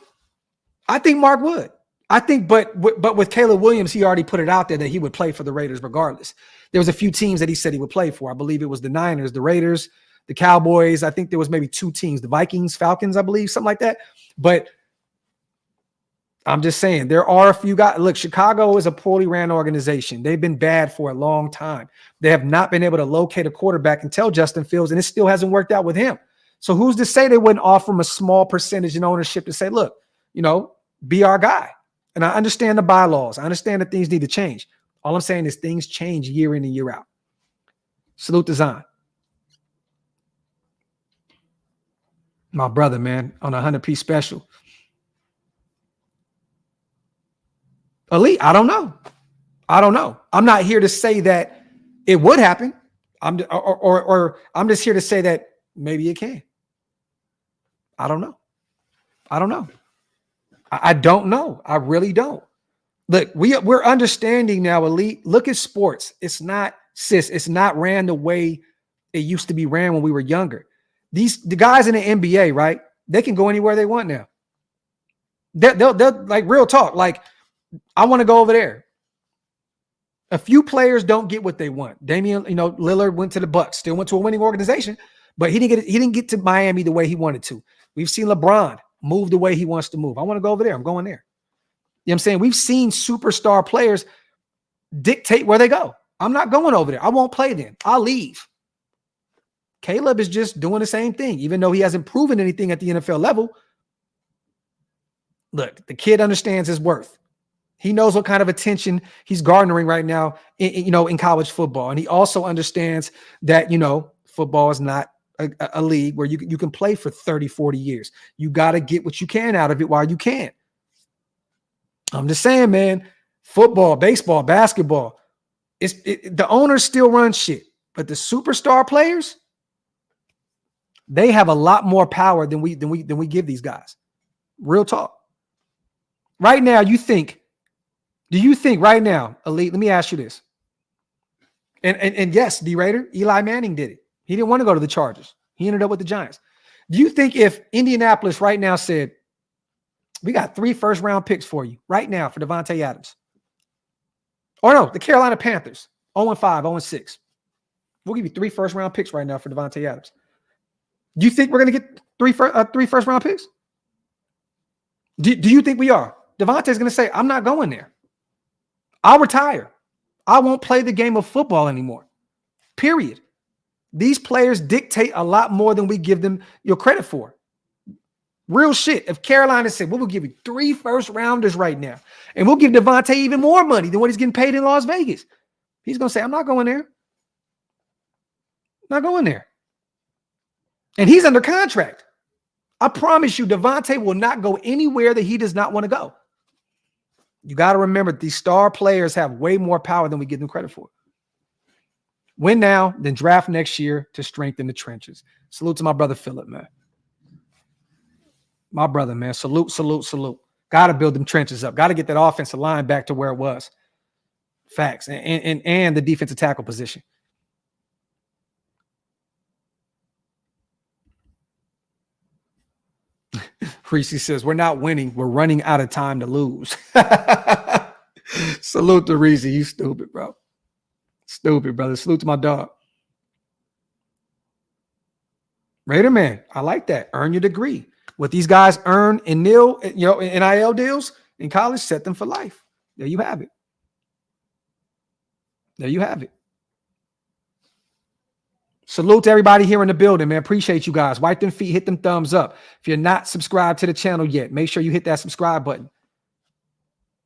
I think Mark would. I think, but with Caleb Williams, he already put it out there that he would play for the Raiders regardless. There was a few teams that he said he would play for. I believe it was the Niners, the Raiders, the Cowboys. I think there was maybe 2 teams, the Vikings, Falcons, I believe, something like that. But I'm just saying, there are a few guys. Look, Chicago is a poorly ran organization. They've been bad for a long time. They have not been able to locate a quarterback until Justin Fields, and it still hasn't worked out with him. So who's to say they wouldn't offer him a small percentage in ownership to say, look, be our guy. And I understand the bylaws. I understand that things need to change. All I'm saying is things change year in and year out. Salute to Zion. My brother, man, on a 100-piece special. Elite, I don't know. I'm not here to say that it would happen. I'm just here to say that maybe it can. I don't know. I don't know. I really don't. Look, we're understanding now, Elite. Look at sports. It's not ran the way it used to be ran when we were younger. The guys in the NBA, right? They can go anywhere they want now. They'll like real talk. Like, I want to go over there. A few players don't get what they want. Damian, Lillard went to the Bucks, still went to a winning organization, but he didn't get to Miami the way he wanted to. We've seen LeBron move the way he wants to move. I want to go over there. I'm going there. You know what I'm saying? We've seen superstar players dictate where they go. I'm not going over there. I won't play then. I'll leave. Caleb is just doing the same thing, even though he hasn't proven anything at the NFL level. Look, the kid understands his worth. He knows what kind of attention he's garnering right now in college football. And he also understands that, football is not a league where you can play for 30, 40 years. You got to get what you can out of it while you can. I'm just saying, man, football, baseball, basketball, the owners still run shit, but the superstar players, they have a lot more power than we give these guys. Real talk. Right now, do you think right now, Elite, let me ask you this. And yes, D-Raider, Eli Manning did it. He didn't want to go to the Chargers. He ended up with the Giants. Do you think if Indianapolis right now said, we got 3 first-round picks for you right now for Davante Adams? Or no, the Carolina Panthers, 0-5, 0-6. We'll give you 3 first-round picks right now for Davante Adams. Do you think we're going to get 3 first-round picks? Do you think we are? Davante's going to say, I'm not going there. I'll retire. I won't play the game of football anymore. Period. These players dictate a lot more than we give them your credit for. Real shit. If Carolina said, we'll give you 3 first-rounders right now, and we'll give Davante even more money than what he's getting paid in Las Vegas, he's going to say, I'm not going there. Not going there. And he's under contract. I promise you, Davante will not go anywhere that he does not want to go. You got to remember, these star players have way more power than we give them credit for. Win now, then draft next year to strengthen the trenches. Salute to my brother Philip, man. My brother, man. Salute. Got to build them trenches up. Got to get that offensive line back to where it was. Facts. And the defensive tackle position. Reese says, we're not winning. We're running out of time to lose. Salute to Reese. You stupid, bro. Stupid, brother. Salute to my dog. Raider man, I like that. Earn your degree. What these guys earn in NIL, NIL deals in college, set them for life. There you have it. There you have it. Salute to everybody here in the building, man. Appreciate you guys. Wipe them feet, hit them thumbs up. If you're not subscribed to the channel yet, make sure you hit that subscribe button.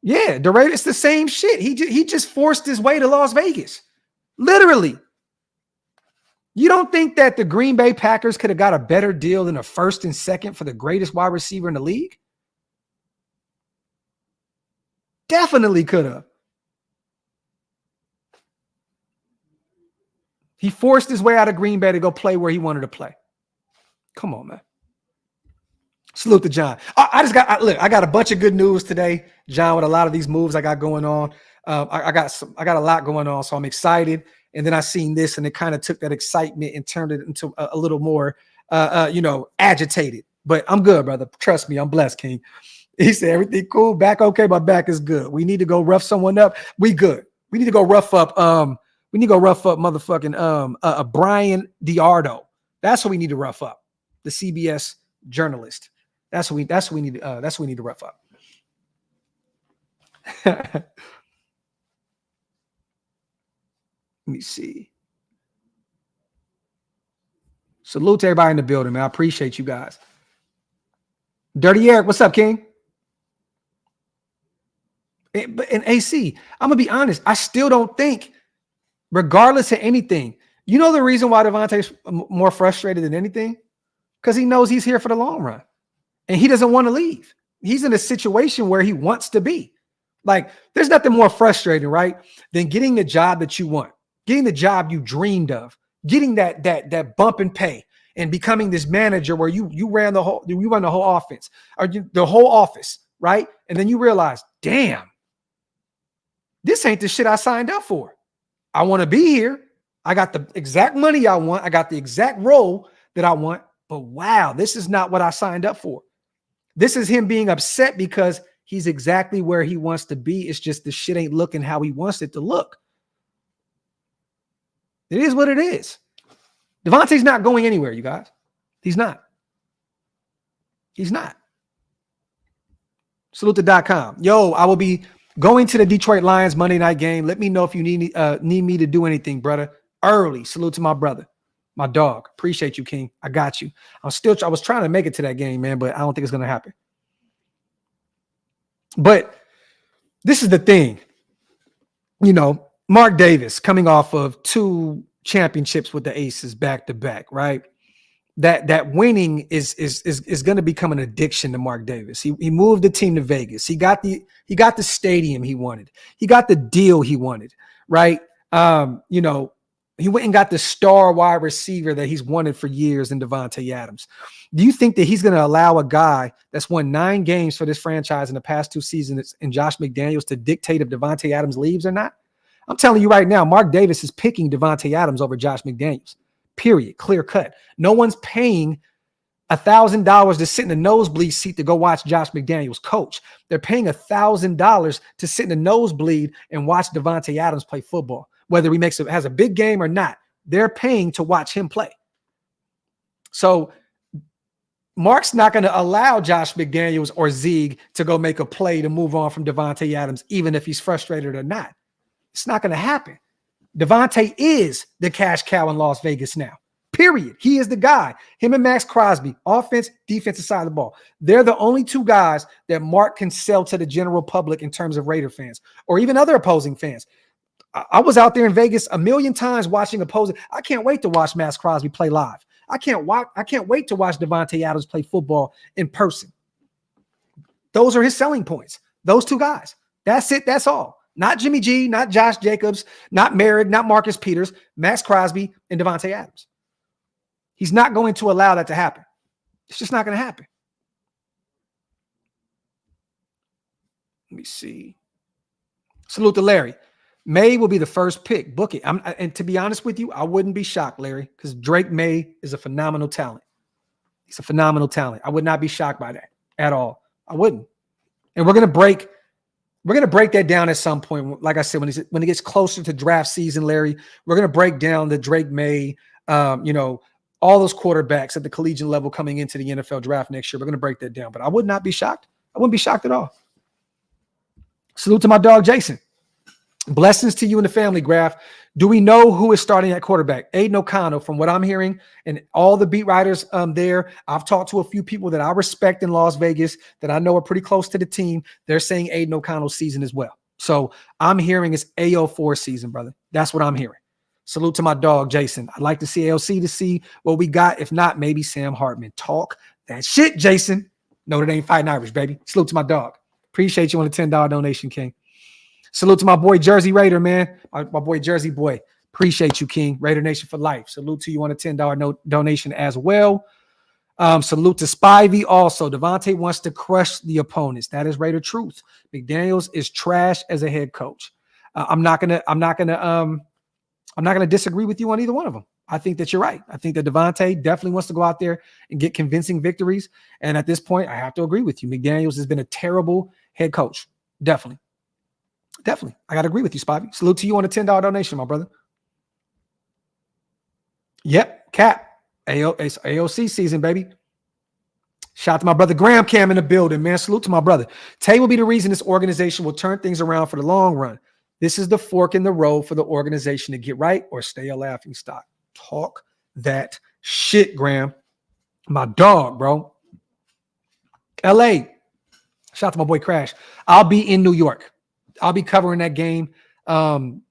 Yeah, the Raiders, it's the same shit. He just forced his way to Las Vegas. Literally. You don't think that the Green Bay Packers could have got a better deal than a first and second for the greatest wide receiver in the league? Definitely could have. He forced his way out of Green Bay to go play where he wanted to play. Come on, man. Salute to John. I got a bunch of good news today, John, with a lot of these moves I got going on. I got a lot going on, so I'm excited. And then I seen this, and it kind of took that excitement and turned it into a little more, agitated. But I'm good, brother. Trust me, I'm blessed, King. He said, everything cool, back okay, my back is good. We need to go rough someone up. We good. We need to go rough up. We need to go rough up motherfucking Brian Diardo. That's what we need to rough up. The CBS journalist. That's what we need to rough up. Let me see. Salute to everybody in the building, man. I appreciate you guys. Dirty Eric, what's up, King? And AC, I'm gonna be honest. I still don't think, regardless of anything, you know the reason why Davante's more frustrated than anything? Because he knows he's here for the long run. And he doesn't want to leave. He's in a situation where he wants to be. Like, there's nothing more frustrating, right, than getting the job that you want, getting the job you dreamed of, getting that bump in pay, and becoming this manager where you run the whole offense, or the whole office, right? And then you realize, damn, this ain't the shit I signed up for. I want to be here. I got the exact money I want. I got the exact role that I want. But wow, this is not what I signed up for. This is him being upset because he's exactly where he wants to be. It's just the shit ain't looking how he wants it to look. It is what it is. Davante's not going anywhere, you guys. He's not. He's not. Salute to .com. Yo, I will be going to the Detroit Lions Monday night game. Let me know if you need me to do anything, brother. Early. Salute to my brother. My dog. Appreciate you, King. I got you. I was trying to make it to that game, man, but I don't think it's going to happen. But this is the thing. You know, Mark Davis coming off of 2 championships with the Aces back to back, right? That winning is going to become an addiction to Mark Davis. He moved the team to Vegas. He got the stadium he wanted. He got the deal he wanted, right? He went and got the star wide receiver that he's wanted for years in Davante Adams. Do you think that he's going to allow a guy that's won 9 games for this franchise in the past 2 seasons in Josh McDaniels to dictate if Davante Adams leaves or not? I'm telling you right now, Mark Davis is picking Davante Adams over Josh McDaniels. Period. Clear cut. No one's paying $1,000 to sit in the nosebleed seat to go watch Josh McDaniels coach. They're paying $1,000 to sit in the nosebleed and watch Davante Adams play football. Whether he has a big game or not, they're paying to watch him play. So Mark's not going to allow Josh McDaniels or Zeke to go make a play to move on from Davante Adams, even if he's frustrated or not. It's not going to happen. Davante is the cash cow in Las Vegas now. Period. He is the guy. Him and Max Crosby, offense, defensive side of the ball. They're the only 2 guys that Mark can sell to the general public in terms of Raider fans or even other opposing fans. I was out there in Vegas a million times watching opposing. I can't wait to watch Max Crosby play live. I can't wait to watch Davante Adams play football in person. Those are his selling points. Those 2 guys. That's it. That's all. Not Jimmy G, not Josh Jacobs, not Merritt, not Marcus Peters, Max Crosby, and Davante Adams. He's not going to allow that to happen. It's just not going to happen. Let me see. Salute to Larry. May will be the first pick. Book it. And to be honest with you, I wouldn't be shocked, Larry, because Drake May is a phenomenal talent. He's a phenomenal talent. I would not be shocked by that at all. I wouldn't. And we're going to break that down at some point. Like I said, when it gets closer to draft season, Larry, we're going to break down the Drake May, all those quarterbacks at the collegiate level coming into the NFL draft next year. We're going to break that down, but I would not be shocked. I wouldn't be shocked at all. Salute to my dog, Jason. Blessings to you and the family, Graphk. Do we know who is starting at quarterback? Aiden O'Connell, from what I'm hearing, and all the beat writers there. I've talked to a few people that I respect in Las Vegas that I know are pretty close to the team. They're saying Aiden O'Connell's season as well. So I'm hearing it's AO4 season, brother. That's what I'm hearing. Salute to my dog, Jason. I'd like to see AOC to see what we got. If not, maybe Sam Hartman. Talk that shit, Jason. No, that ain't fighting Irish, baby. Salute to my dog. Appreciate you on the $10 donation, King. Salute to my boy Jersey Raider, man. My boy Jersey boy. Appreciate you, King. Raider Nation for life. Salute to you on a $10 donation as well. Salute to Spivey also. Davante wants to crush the opponents. That is Raider truth. McDaniels is trash as a head coach. I'm not gonna disagree with you on either one of them. I think that you're right. I think that Davante definitely wants to go out there and get convincing victories. And at this point, I have to agree with you. McDaniels has been a terrible head coach. Definitely. I got to agree with you, Spivey. Salute to you on a $10 donation, my brother. Yep, Cap. AOC season, baby. Shout out to my brother Graham Cam in the building, man. Salute to my brother. Tay will be the reason this organization will turn things around for the long run. This is the fork in the road for the organization to get right or stay a laughing stock. Talk that shit, Graham. My dog, bro. LA. Shout out to my boy Crash. I'll be in New York. I'll be covering that game on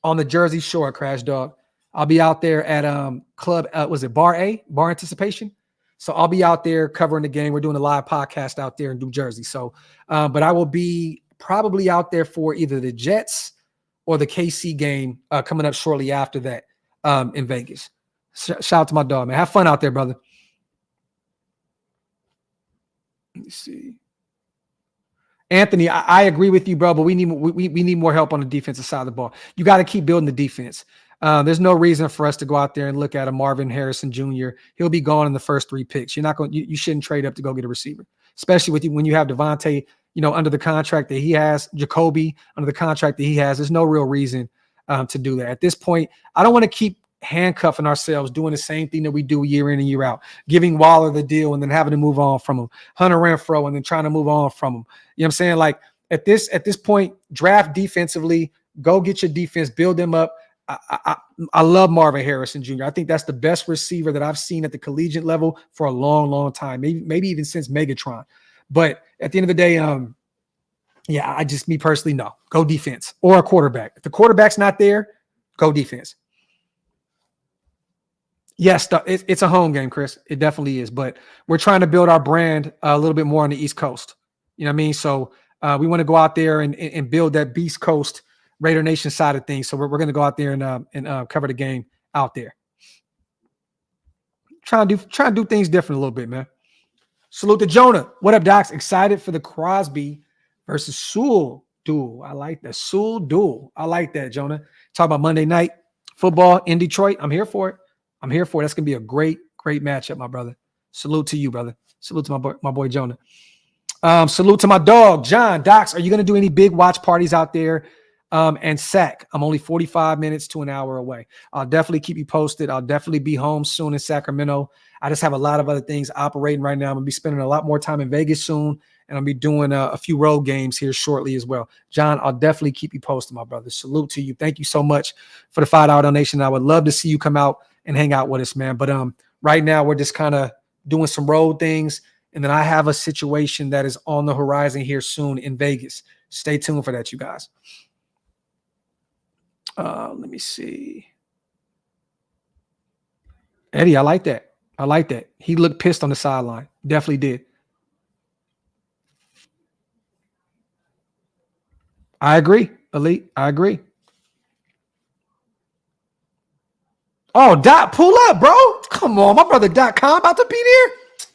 the Jersey Shore, Crash Dog. I'll be out there at Club, was it Bar A? Bar Anticipation? So I'll be out there covering the game. We're doing a live podcast out there in New Jersey. So, but I will be probably out there for either the Jets or the KC game coming up shortly after that in Vegas. Shout out to my dog, man. Have fun out there, brother. Let me see. Anthony, I agree with you, bro, but we need more help on the defensive side of the ball. You got to keep building the defense. There's no reason for us to go out there and look at a Marvin Harrison Jr. He'll be gone in the first 3 picks. You're not going. You shouldn't trade up to go get a receiver, especially with you when you have Davante, under the contract that he has, Jacoby under the contract that he has. There's no real reason to do that at this point. I don't want to keep handcuffing ourselves, doing the same thing that we do year in and year out, giving Waller the deal and then having to move on from him, Hunter Renfrow, and then trying to move on from him. You know what I'm saying? Like at this point, draft defensively, go get your defense, build them up. I love Marvin Harrison Jr. I think that's the best receiver that I've seen at the collegiate level for a long, long time, maybe even since Megatron. But at the end of the day, me personally, no. Go defense or a quarterback. If the quarterback's not there, go defense. Yes, it's a home game, Chris. It definitely is. But we're trying to build our brand a little bit more on the East Coast. You know what I mean? So we want to go out there and build that Beast Coast Raider Nation side of things. So we're going to go out there and cover the game out there. Trying to do things different a little bit, man. Salute to Jonah. What up, Docs? Excited for the Crosby versus Sewell duel. I like that. Sewell duel. I like that, Jonah. Talk about Monday night football in Detroit. I'm here for it. That's going to be a great, great matchup, my brother. Salute to you, brother. Salute to my boy Jonah. Salute to my dog, John. Docs, are you going to do any big watch parties out there? And Sac, I'm only 45 minutes to an hour away. I'll definitely keep you posted. I'll definitely be home soon in Sacramento. I just have a lot of other things operating right now. I'm going to be spending a lot more time in Vegas soon, and I'll be doing a few road games here shortly as well. John, I'll definitely keep you posted, my brother. Salute to you. Thank you so much for the $5 donation. I would love to see you come out and hang out with us, man. But right now we're just kind of doing some road things, and then I have a situation that is on the horizon here soon in Vegas. Stay tuned for that, you guys. Let me see. Eddie, I like that. He looked pissed on the sideline. Definitely did. I agree, Elite. I agree. Oh, Dot, pull up, bro. Come on, my brother .com about to be there.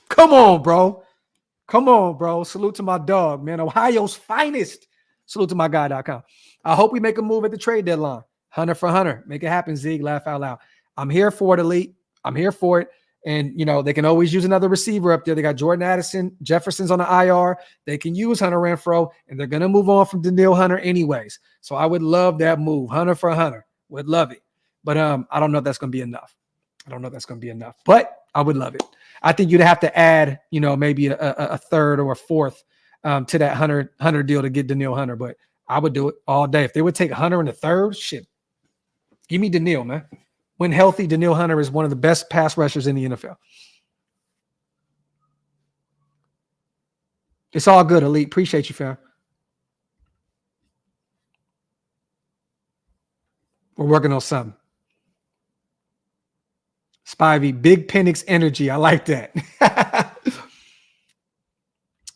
Come on, bro. Salute to my dog, man. Ohio's finest. Salute to my guy .com. I hope we make a move at the trade deadline. Hunter for Hunter. Make it happen, Zig. Laugh out loud. I'm here for it, Elite. I'm here for it. And, they can always use another receiver up there. They got Jordan Addison. Jefferson's on the IR. They can use Hunter Renfrow, and they're going to move on from Daniil Hunter anyways. So I would love that move. Hunter for Hunter. Would love it. But I don't know if that's going to be enough. I don't know if that's going to be enough, but I would love it. I think you'd have to add, maybe a third or a fourth to that Hunter deal to get Danielle Hunter, but I would do it all day. If they would take Hunter in the third, shit, give me Danielle, man. When healthy, Danielle Hunter is one of the best pass rushers in the NFL. It's all good, Elite. Appreciate you, fam. We're working on something. Spivey, big Penix energy. I like that.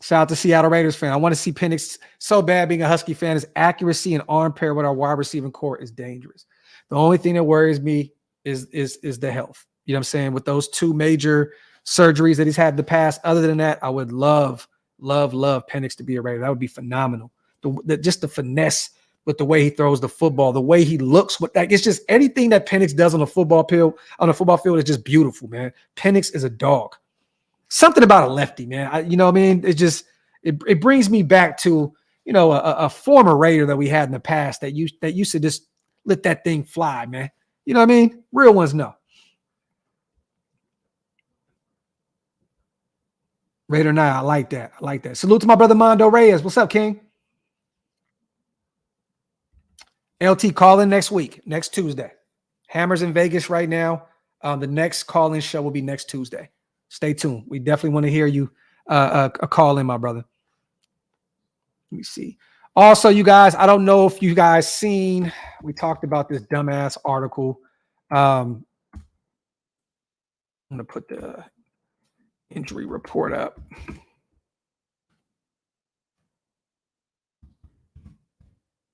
Shout out to Seattle Raiders fan. I want to see Penix so bad. Being a Husky fan, his accuracy and arm pair with our wide receiving core is dangerous. The only thing that worries me is the health. You know what I'm saying? With those two major surgeries that he's had in the past. Other than that, I would love Penix to be a Raider. That would be phenomenal. Just the finesse with the way he throws the football, the way he looks with that. It's just anything that Penix does on the football field is just beautiful, man. Penix is a dog. Something about a lefty, man. You know what I mean? It just it brings me back to a former Raider that we had in the past that used to just let that thing fly, man. You know what I mean? Real ones know. Raider now, I like that. I like that. Salute to my brother Mondo Reyes. What's up, King? LT calling next week, next Tuesday. Hammers in Vegas right now. The next call-in show will be next Tuesday. Stay tuned. We definitely want to hear you a call in, my brother. Let me see. Also, you guys, I don't know if you guys seen, we talked about this dumbass article. I'm going to put the injury report up.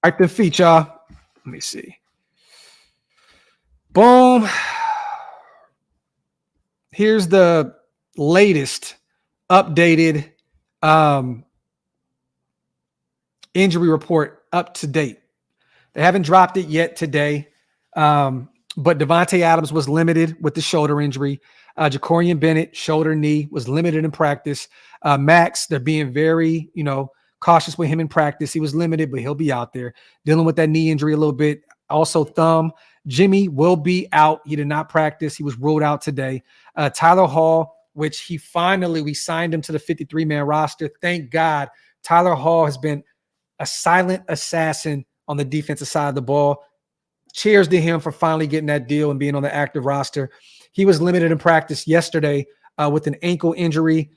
Right the feet, y'all. Let me see. Boom. Here's the latest updated injury report up to date. They haven't dropped it yet today, but Davante Adams was limited with the shoulder injury. Jacorian Bennett, shoulder, knee, was limited in practice. Max, they're being very, cautious with him in practice. He was limited, but he'll be out there dealing with that knee injury a little bit. Also, thumb. Jimmy will be out. He did not practice. He was ruled out today. Tyler Hall, which we signed him to the 53-man roster. Thank God. Tyler Hall has been a silent assassin on the defensive side of the ball. Cheers to him for finally getting that deal and being on the active roster. He was limited in practice yesterday with an ankle injury.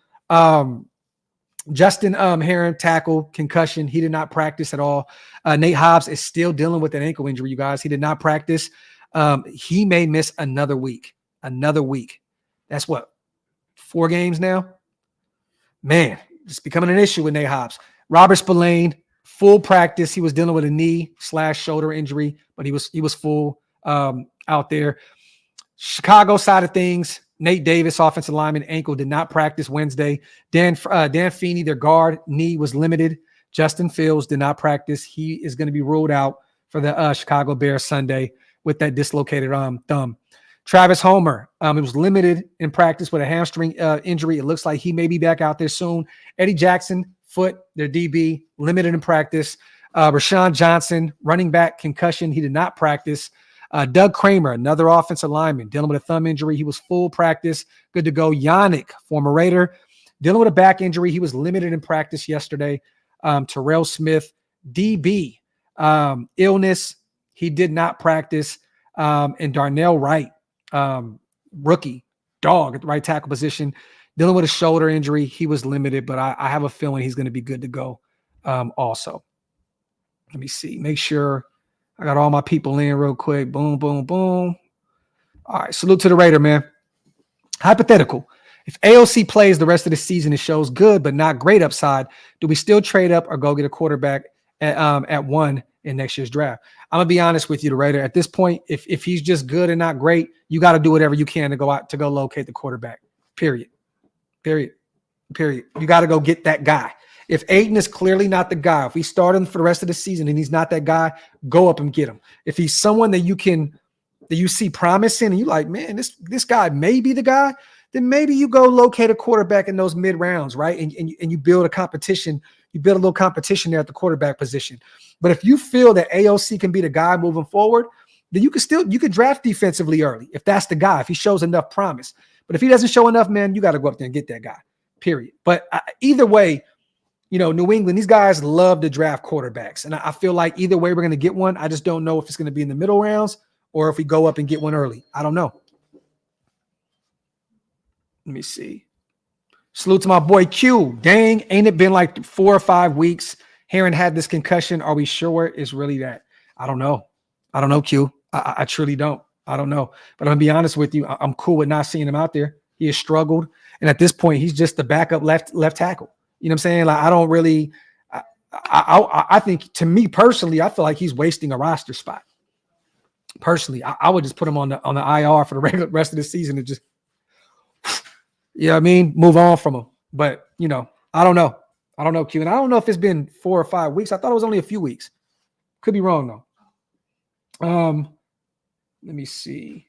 Justin Herron, tackle, concussion. He did not practice at all. Nate Hobbs is still dealing with an ankle injury, you guys. He did not practice. He may miss another week. That's what, 4 games now? Man, it's becoming an issue with Nate Hobbs. Robert Spillane, full practice. He was dealing with a knee/shoulder injury, but he was full out there. Chicago side of things, Nate Davis, offensive lineman, ankle, did not practice Wednesday. Dan Feeney, their guard, knee was limited. Justin Fields did not practice. He is going to be ruled out for the Chicago Bears Sunday with that dislocated thumb. Travis Homer, he was limited in practice with a hamstring injury. It looks like he may be back out there soon. Eddie Jackson, foot, their DB, limited in practice. Rashawn Johnson, running back, concussion. He did not practice. Doug Kramer, another offensive lineman, dealing with a thumb injury. He was full practice, good to go. Yannick, former Raider, dealing with a back injury. He was limited in practice yesterday. Terrell Smith, DB, illness. He did not practice. And Darnell Wright, rookie, dog at the right tackle position, dealing with a shoulder injury. He was limited, but I have a feeling he's going to be good to go also. Let me see. Make sure I got all my people in real quick. Boom, boom, boom. All right. Salute to the Raider, man. Hypothetical. If AOC plays the rest of the season and shows good but not great upside, do we still trade up or go get a quarterback at 1 in next year's draft? I'm going to be honest with you, the Raider. At this point, if he's just good and not great, you got to do whatever you can to go locate the quarterback. Period. You got to go get that guy. If Aiden is clearly not the guy, if we start him for the rest of the season and he's not that guy, go up and get him. If he's someone that you see promise in and you like, man, this guy may be the guy, then maybe you go locate a quarterback in those mid rounds, right? And you build a competition. You build a little competition there at the quarterback position. But if you feel that AOC can be the guy moving forward, then you could draft defensively early if that's the guy, if he shows enough promise. But if he doesn't show enough, man, you got to go up there and get that guy, period. But either way, New England, these guys love to draft quarterbacks. And I feel like either way we're going to get one. I just don't know if it's going to be in the middle rounds or if we go up and get one early. I don't know. Let me see. Salute to my boy Q. Dang, ain't it been like 4 or 5 weeks? Heron had this concussion. Are we sure it's really that? I don't know. I don't know, Q. I truly don't. I don't know. But I'm going to be honest with you. I'm cool with not seeing him out there. He has struggled. And at this point, he's just the backup left tackle. You know what I'm saying? Like, I don't really I think, to me personally, I feel like he's wasting a roster spot. Personally, I would just put him on the IR for the rest of the season and just, move on from him. But, I don't know. I don't know, Q. And I don't know if it's been 4 or 5 weeks. I thought it was only a few weeks. Could be wrong, though. Let me see.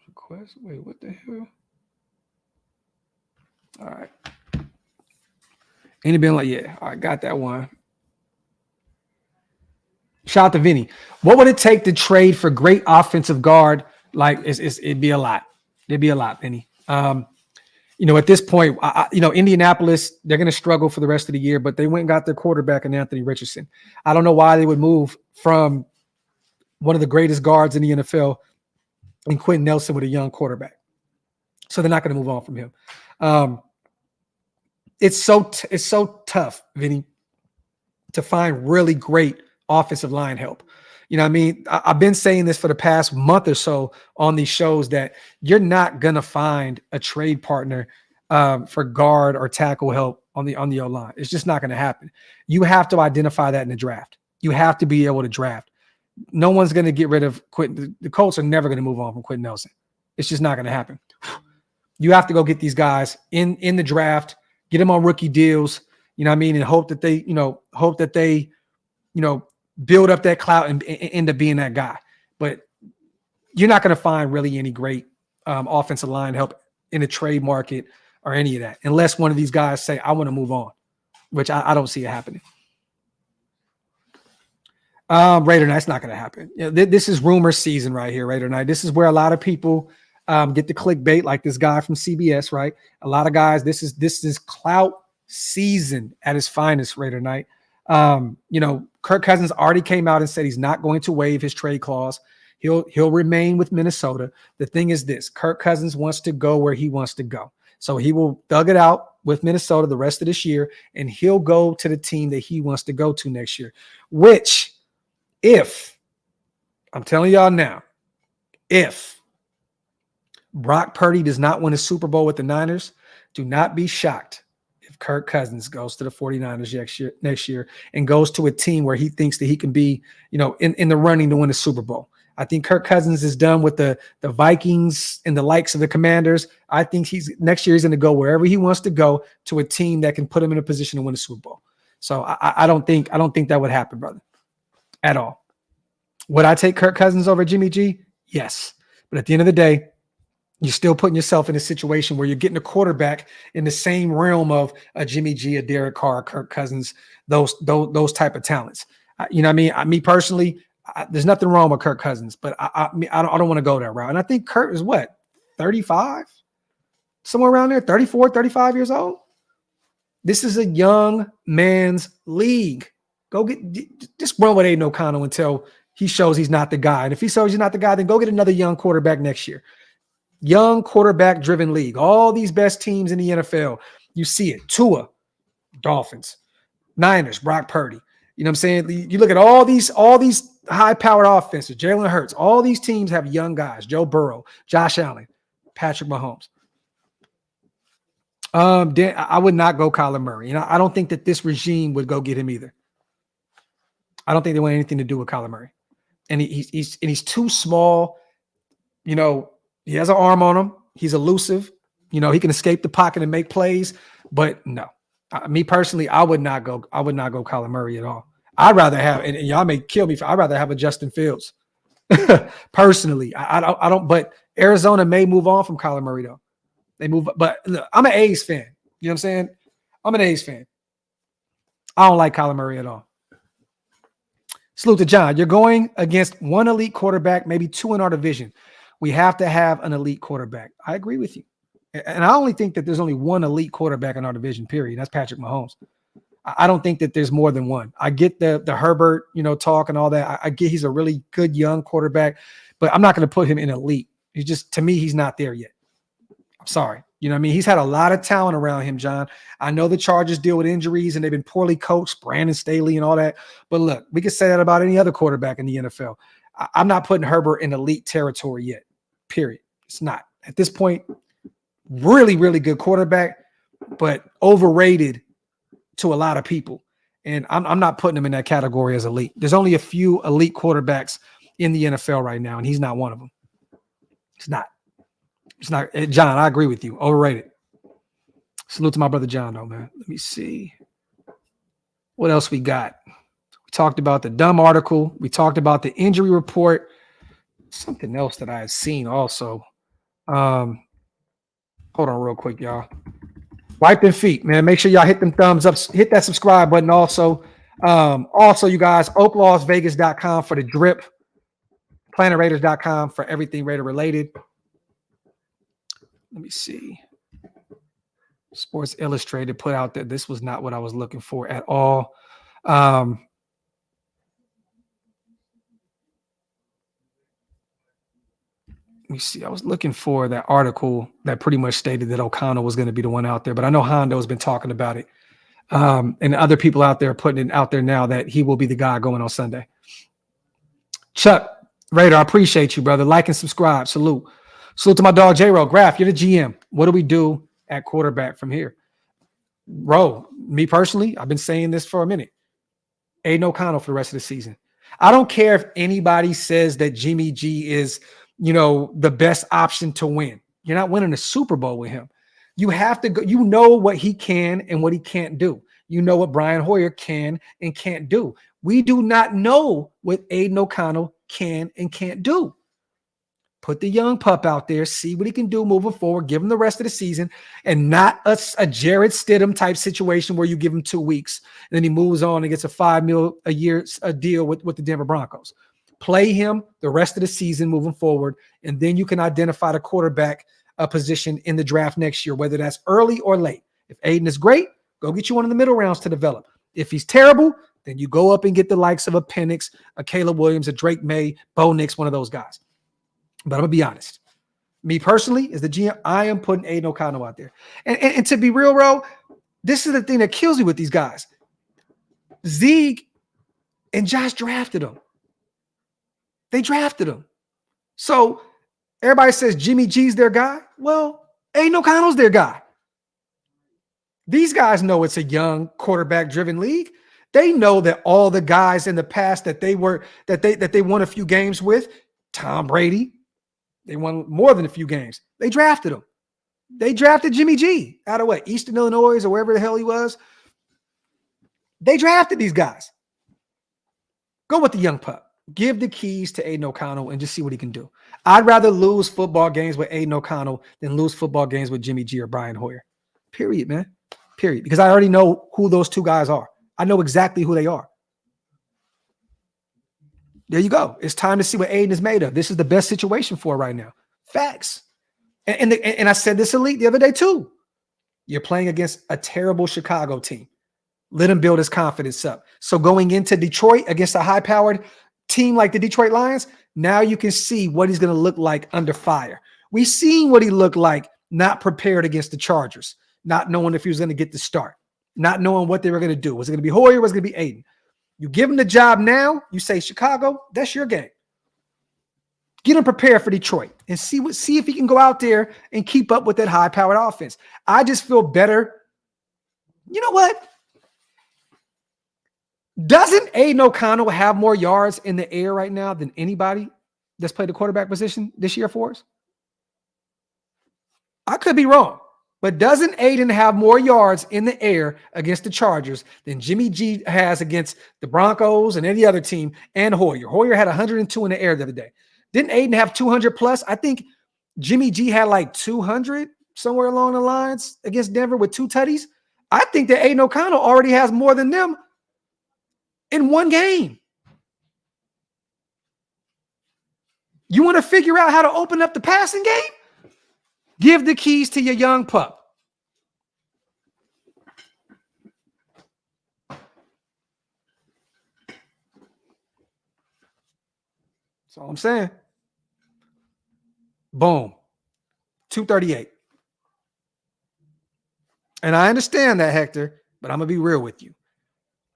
Request. Wait, what the hell? All right. Ain't it been like, yeah, I got that one. Shout out to Vinny. What would it take to trade for great offensive guard? Like, it'd be a lot. It'd be a lot, Vinny. At this point, Indianapolis, they're going to struggle for the rest of the year, but they went and got their quarterback in Anthony Richardson. I don't know why they would move from one of the greatest guards in the NFL and Quentin Nelson with a young quarterback. So they're not going to move on from him. It's so tough, Vinny, to find really great offensive line help. You know what I mean? I've been saying this for the past month or so on these shows that you're not going to find a trade partner for guard or tackle help on the O-line. It's just not going to happen. You have to identify that in the draft. You have to be able to draft. No one's going to get rid of Quentin. The Colts are never going to move on from Quentin Nelson. It's just not going to happen. You have to go get these guys in the draft, get them on rookie deals, you know what I mean, and hope that they build up that clout and end up being that guy. But you're not going to find really any great offensive line help in the trade market or any of that, unless one of these guys say, I want to move on, which I don't see it happening. Raider Night's not going to happen. This is rumor season right here, Raider Night. This is where a lot of people get the clickbait, like this guy from CBS, right? A lot of guys, this is clout season at its finest, Raider Night. Kirk Cousins already came out and said he's not going to waive his trade clause. He'll remain with Minnesota. The thing is this: Kirk Cousins wants to go where he wants to go. So he will thug it out with Minnesota the rest of this year, and he'll go to the team that he wants to go to next year. Which, if I'm telling y'all now, if Brock Purdy does not win a Super Bowl with the Niners, do not be shocked if Kirk Cousins goes to the 49ers next year and goes to a team where he thinks that he can be, in the running to win a Super Bowl. I think Kirk Cousins is done with the Vikings and the likes of the Commanders. I think next year he's going to go wherever he wants to go to a team that can put him in a position to win a Super Bowl. So I don't think that would happen, brother, at all. Would I take Kirk Cousins over Jimmy G? Yes. But at the end of the day, you're still putting yourself in a situation where you're getting a quarterback in the same realm of a Jimmy G, a Derek Carr, Kirk Cousins, those type of talents. You know what I mean? Me personally, there's nothing wrong with Kirk Cousins, but I don't want to go that route. And I think Kirk is 35? Somewhere around there, 34, 35 years old. This is a young man's league. Go just run with Aiden O'Connell until he shows he's not the guy. And if he shows he's not the guy, then go get another young quarterback next year. Young quarterback-driven league. All these best teams in the NFL, you see it. Tua, Dolphins, Niners, Brock Purdy. You know what I'm saying? You look at all these high-powered offenses, Jalen Hurts. All these teams have young guys. Joe Burrow, Josh Allen, Patrick Mahomes. I would not go Kyler Murray. I don't think that this regime would go get him either. I don't think they want anything to do with Kyler Murray. And he's too small. He has an arm on him. He's elusive. He can escape the pocket and make plays. But no, me personally, I would not go Kyler Murray at all. I'd rather have, and y'all may kill me, I'd rather have a Justin Fields. Personally, I don't. But Arizona may move on from Kyler Murray though. They move, but look, I'm an A's fan. You know what I'm saying? I'm an A's fan. I don't like Kyler Murray at all. Salute to John. You're going against one elite quarterback, maybe two in our division. We have to have an elite quarterback. I agree with you. And I only think that there's only one elite quarterback in our division, period. That's Patrick Mahomes. I don't think that there's more than one. I get the Herbert, talk and all that. I get he's a really good young quarterback, but I'm not going to put him in elite. He's just, to me, he's not there yet. I'm sorry. You know what I mean? He's had a lot of talent around him, John. I know the Chargers deal with injuries and they've been poorly coached, Brandon Staley and all that. But look, we could say that about any other quarterback in the NFL. I'm not putting Herbert in elite territory yet, period. It's not. At this point, really, really good quarterback, but overrated to a lot of people. And I'm not putting him in that category as elite. There's only a few elite quarterbacks in the NFL right now, and he's not one of them. It's not. It's not. John, I agree with you. Overrated. Salute to my brother John, though, man. Let me see. What else we got? We talked about the dumb article. We talked about the injury report. Something else that I had seen also. Hold on real quick, y'all. Wipe them feet, man. Make sure y'all hit them thumbs up. Hit that subscribe button also. Also, you guys, OakLosVegas.com for the drip. PlanetRaiders.com for everything Raider related. Let me see. Sports Illustrated put out that this was not what I was looking for at all. Let me see. I was looking for that article that pretty much stated that O'Connell was going to be the one out there, but I know Hondo has been talking about it. And other people out there are putting it out there now that he will be the guy going on Sunday. Chuck Raider, I appreciate you, brother. Like and subscribe. Salute. Salute to my dog, J-Ro. Graphk, you're the GM. What do we do at quarterback from here? Bro, me personally, I've been saying this for a minute. Aiden O'Connell for the rest of the season. I don't care if anybody says that Jimmy G is, the best option to win. You're not winning a Super Bowl with him. You have to go. You know what he can and what he can't do. You know what Brian Hoyer can and can't do. We do not know what Aiden O'Connell can and can't do. Put the young pup out there, see what he can do moving forward, give him the rest of the season, and not a Jarrett Stidham type situation where you give him 2 weeks and then he moves on and gets a $5 million a year deal with the Denver Broncos. Play him the rest of the season moving forward, and then you can identify the quarterback position in the draft next year, whether that's early or late. If Aiden is great, go get you one in the middle rounds to develop. If he's terrible, then you go up and get the likes of a Penix, a Caleb Williams, a Drake May, Bo Nix, one of those guys. But I'm going to be honest. Me personally, as the GM, I am putting Aiden O'Connell out there. And to be real, bro, this is the thing that kills me with these guys. Zeke and Josh drafted him. They drafted him. So everybody says Jimmy G's their guy. Well, Aiden O'Connell's their guy. These guys know it's a young quarterback-driven league. They know that all the guys in the past that they won a few games with, Tom Brady, they won more than a few games. They drafted him. They drafted Jimmy G out of what? Eastern Illinois or wherever the hell he was. They drafted these guys. Go with the young pup. Give the keys to Aiden O'Connell and just see what he can do. I'd rather lose football games with Aiden O'Connell than lose football games with Jimmy G or Brian Hoyer. Period, man. Period. Because I already know who those two guys are. I know exactly who they are. There you go. It's time to see what Aiden is made of. This is the best situation for right now. Facts. And I said this elite the other day too. You're playing against a terrible Chicago team. Let him build his confidence up. So going into Detroit against a high-powered team like the Detroit Lions, now you can see what he's going to look like under fire. We've seen what he looked like not prepared against the Chargers, not knowing if he was going to get the start, not knowing what they were going to do. Was it going to be Hoyer? Was it going to be Aiden? You give him the job now, you say Chicago, that's your game. Get him prepared for Detroit and see if he can go out there and keep up with that high-powered offense. I just feel better. You know what? Doesn't Aiden O'Connell have more yards in the air right now than anybody that's played the quarterback position this year for us? I could be wrong. But doesn't Aiden have more yards in the air against the Chargers than Jimmy G has against the Broncos and any other team and Hoyer? Hoyer had 102 in the air the other day. Didn't Aiden have 200 plus? I think Jimmy G had like 200 somewhere along the lines against Denver with 2 tutties. I think that Aiden O'Connell already has more than them in one game. You want to figure out how to open up the passing game? Give the keys to your young pup. That's all I'm saying. Boom. 238. And I understand that, Hector, but I'm going to be real with you.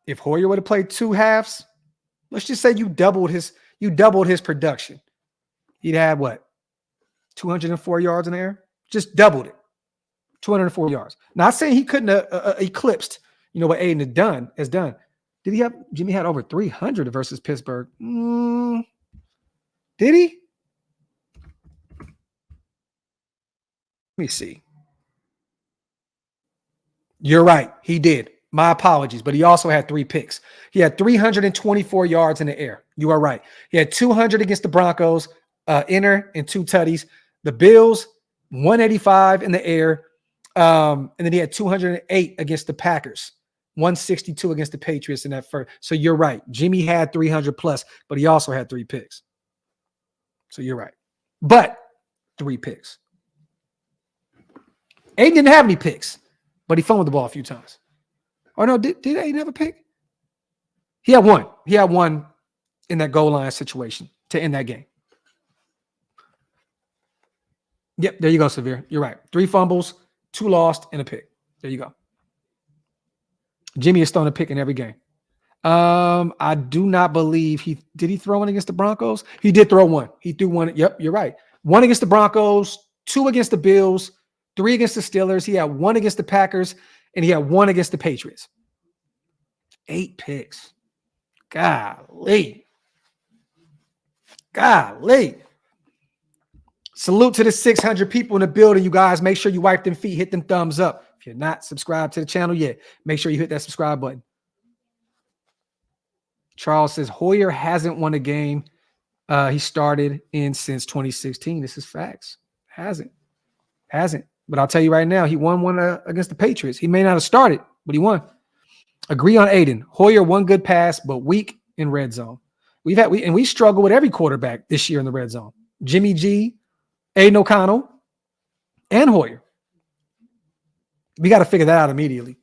If Hoyer would have played 2 halves, let's just say you doubled his production. He'd had what? 204 yards in the air? Just doubled it. 204 yards. Not saying he couldn't have eclipsed, what Aiden has done. Did he have? Jimmy had over 300 versus Pittsburgh. Did he? Let me see. You're right. He did. My apologies. But he also had 3 picks. He had 324 yards in the air. You are right. He had 200 against the Broncos, inner and 2 tutties. The Bills, 185 in the air. And then he had 208 against the Packers, 162 against the Patriots in that first. So you're right. Jimmy had 300 plus, but he also had 3 picks. So you're right. But 3 picks. Aiden didn't have any picks, but he fumbled the ball a few times. Or no, did Aiden have a pick? He had one. He had one in that goal line situation to end that game. Yep, there you go, Severe. You're right. 3 fumbles, 2 lost, and a pick. There you go. Jimmy is throwing a pick in every game. I do not believe he throw one against the Broncos? He did throw one. He threw one. Yep, you're right. 1 against the Broncos, 2 against the Bills, 3 against the Steelers. He had 1 against the Packers, and he had 1 against the Patriots. 8 picks. Golly. Salute to the 600 people in the building, you guys. Make sure you wipe them feet, hit them thumbs up. If you're not subscribed to the channel yet, make sure you hit that subscribe button. Charles says Hoyer hasn't won a game he started in since 2016. This is facts. Hasn't. But I'll tell you right now, he won one against the Patriots. He may not have started, but he won. Agree on Aiden. Hoyer, 1 good pass, but weak in red zone. We struggle with every quarterback this year in the red zone. Jimmy G, Aiden O'Connell, and Hoyer. We got to figure that out immediately.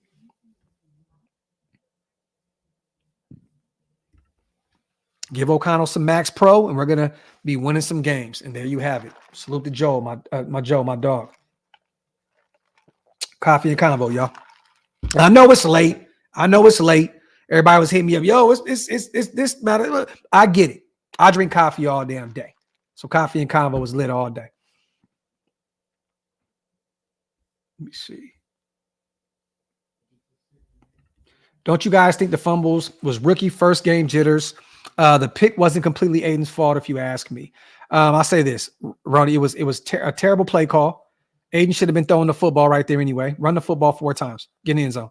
Give O'Connell some Max Pro, and we're going to be winning some games. And there you have it. Salute to Joe, my dog. Coffee and combo, y'all. I know it's late. Everybody was hitting me up. Yo, it's this matter. I get it. I drink coffee all damn day. So coffee and combo was lit all day. Let me see. Don't you guys think the fumbles was rookie first game jitters? The pick wasn't completely Aiden's fault, if you ask me. I'll say this, Ronnie, it was a terrible play call. Aiden should have been throwing the football right there anyway. Run the football 4 times. Get in the end zone.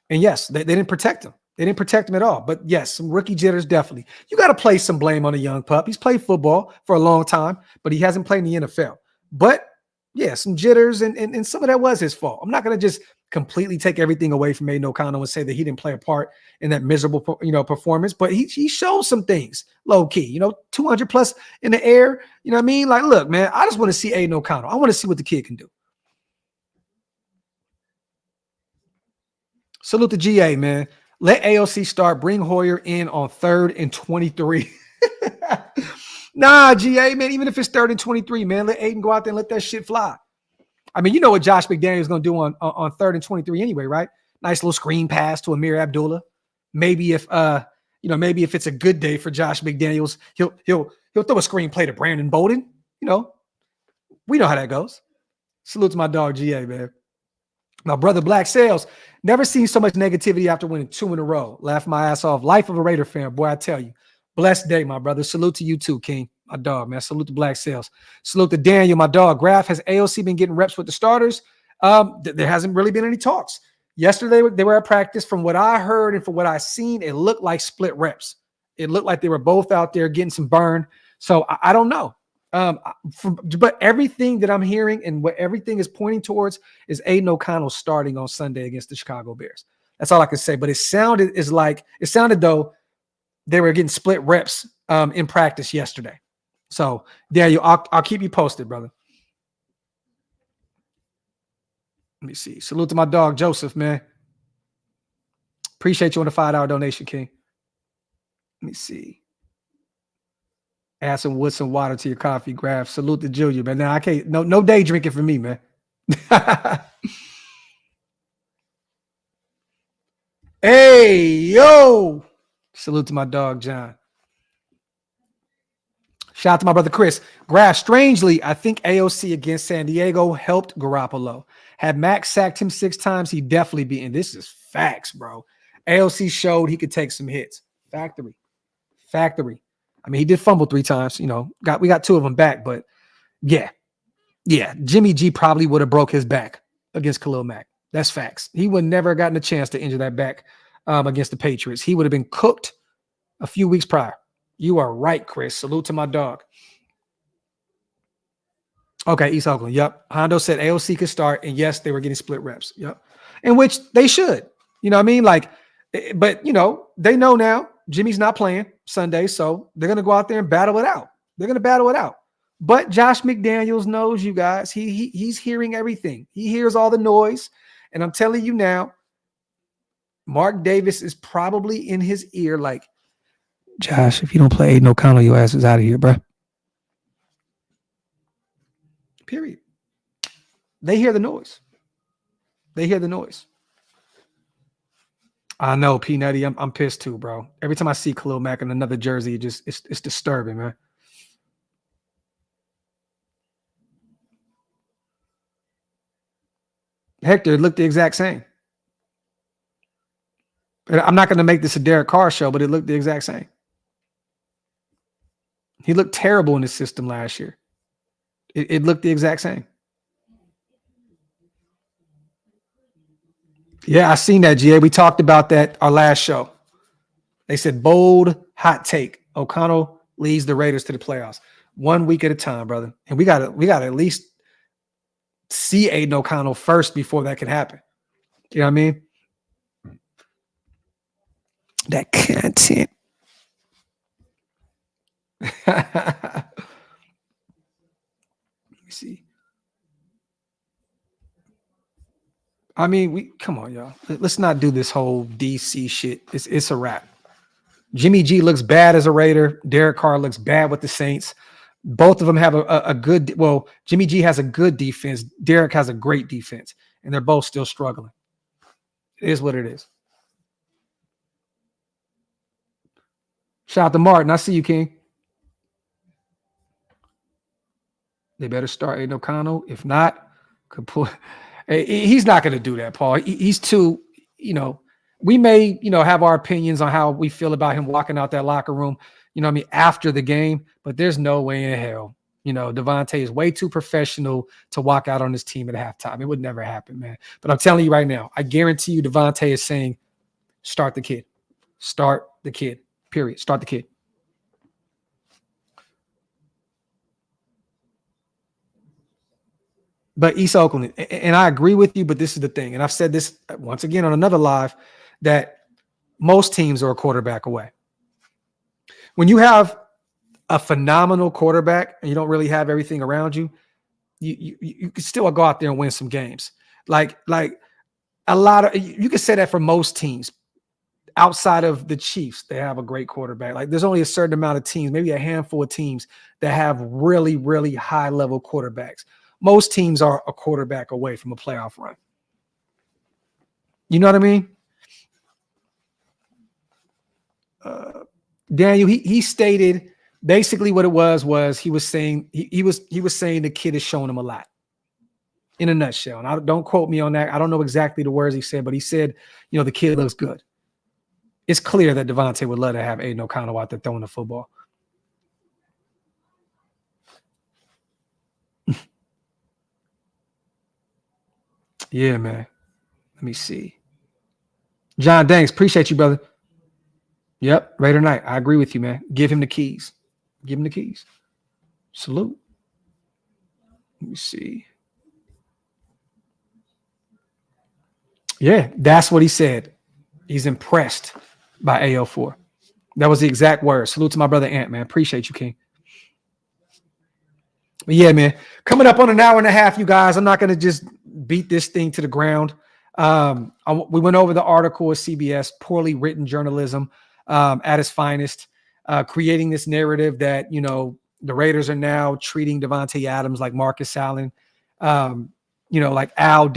And yes, they didn't protect him. They didn't protect him at all. But yes, some rookie jitters, definitely. You got to place some blame on a young pup. He's played football for a long time, but he hasn't played in the NFL. But yeah, some jitters, and some of that was his fault. I'm not going to just completely take everything away from Aiden O'Connell and say that he didn't play a part in that miserable, performance, but he showed some things low key, 200 plus in the air. You know what I mean? Like, look, man, I just want to see Aiden O'Connell. I want to see what the kid can do. Salute to GA, man. Let AOC start. Bring Hoyer in on 3rd and 23. Nah, GA, man, even if it's 3rd and 23, man, let Aiden go out there and let that shit fly. I mean, you know what Josh McDaniels is going to do on 3rd and 23 anyway, right? Nice little screen pass to Amir Abdullah. Maybe if it's a good day for Josh McDaniels, he'll throw a screen play to Brandon Bolden. We know how that goes. Salute to my dog GA, man. My brother Black Sales, never seen so much negativity after winning 2 in a row. Laugh my ass off. Life of a Raider fan, boy, I tell you. Blessed day, my brother. Salute to you too, King. My dog, man. Salute to Black Sales. Salute to Daniel, my dog. Graphk, has AOC been getting reps with the starters? There hasn't really been any talks. Yesterday, they were at practice. From what I heard and from what I seen, it looked like split reps. It looked like they were both out there getting some burn. So I don't know. But everything that I'm hearing and what everything is pointing towards is Aiden O'Connell starting on Sunday against the Chicago Bears. That's all I can say. But it sounded though they were getting split reps in practice yesterday. So Daniel, I'll keep you posted, brother. Let me see. Salute to my dog Joseph, man. Appreciate you on the $5 donation, King. Let me see. Add some wood, some water to your coffee, Graphk. Salute to Julia, man. Now I can't. No day drinking for me, man. Hey, yo. Salute to my dog, John. Shout out to my brother Chris. Graphk, strangely, I think AOC against San Diego helped Garoppolo. Had Max sacked him 6 times, he definitely beat. And this is facts, bro. AOC showed he could take some hits. Factory. I mean, he did fumble 3 times. You know, we got 2 of them back, but yeah. Jimmy G probably would have broke his back against Khalil Mack. That's facts. He would never have gotten a chance to injure that back against the Patriots. He would have been cooked a few weeks prior. You are right, Chris. Salute to my dog. Okay, East Oakland. Yep. Hondo said AOC could start, and yes, they were getting split reps. Yep. In which they should. You know what I mean? Like, but you know, they know now Jimmy's not playing Sunday, so they're gonna go out there and battle it out. But Josh McDaniels knows, you guys. He's hearing everything. He hears all the noise, and I'm telling you now, Mark Davis is probably in his ear, like, Josh, if you don't play Aiden O'Connell, your ass is out of here, bro. Period. They hear the noise. I know, P Nutty. I'm pissed too, bro. Every time I see Khalil Mack in another jersey, it's disturbing, man. Hector, it looked the exact same. I'm not going to make this a Derek Carr show, but it looked the exact same. He looked terrible in the system last year. It looked the exact same. Yeah, I seen that, GA. We talked about that our last show. They said bold, hot take. O'Connell leads the Raiders to the playoffs. 1 week at a time, brother. And we got to at least see Aiden O'Connell first before that can happen. You know what I mean? That content. Let me see. I mean, come on, y'all. Let's not do this whole DC shit. It's a wrap. Jimmy G looks bad as a Raider. Derek Carr looks bad with the Saints. Both of them have a good, well, Jimmy G has a good defense. Derek has a great defense, and they're both still struggling. It is what it is. Shout out to Martin. I see you, King. They better start Aiden O'Connell. If not, he's not going to do that, Paul. He's too, we may, have our opinions on how we feel about him walking out that locker room, after the game, but there's no way in hell. Davante is way too professional to walk out on his team at halftime. It would never happen, man. But I'm telling you right now, I guarantee you Davante is saying, start the kid. Start the kid. Period. Start the kid. But East Oakland, and I agree with you, but this is the thing, and I've said this once again on another live, that most teams are a quarterback away. When you have a phenomenal quarterback and you don't really have everything around you, you can still go out there and win some games. Like a lot of, you can say that for most teams. Outside of the Chiefs, they have a great quarterback. Like there's only a certain amount of teams, maybe a handful of teams that have really, really high level quarterbacks. Most teams are a quarterback away from a playoff run. You know what I mean? Daniel, he stated basically what it was he was saying he was saying the kid is showing him a lot. In a nutshell. And don't quote me on that. I don't know exactly the words he said, but he said, the kid looks good. It's clear that Davante would love to have Aiden O'Connell out there throwing the football. Yeah, man. Let me see. John Danks, appreciate you, brother. Yep, Raider Knight. I agree with you, man. Give him the keys. Give him the keys. Salute. Let me see. Yeah, that's what he said. He's impressed by AO4. That was the exact word. Salute to my brother Ant, man. Appreciate you, King. But yeah, man, coming up on an hour and a half, you guys. I'm not going to just beat this thing to the ground. We went over the article of CBS, poorly written journalism at its finest, creating this narrative that, you know, the Raiders are now treating Davante Adams like Marcus Allen, you know, like how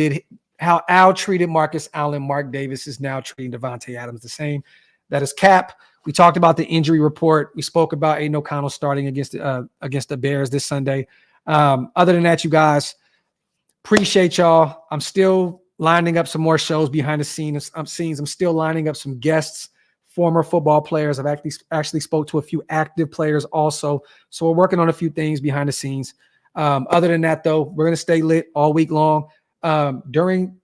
Al treated Marcus Allen. Mark Davis is now treating Davante Adams the same. That is cap. We talked about the injury report. We spoke about Aiden O'Connell starting against the Bears this Sunday. Other than that, you guys, appreciate y'all. I'm still lining up some more shows behind the scenes. I'm still lining up some guests, former football players. I've actually spoke to a few active players also. So we're working on a few things behind the scenes. Other than that, though, we're going to stay lit all week long. During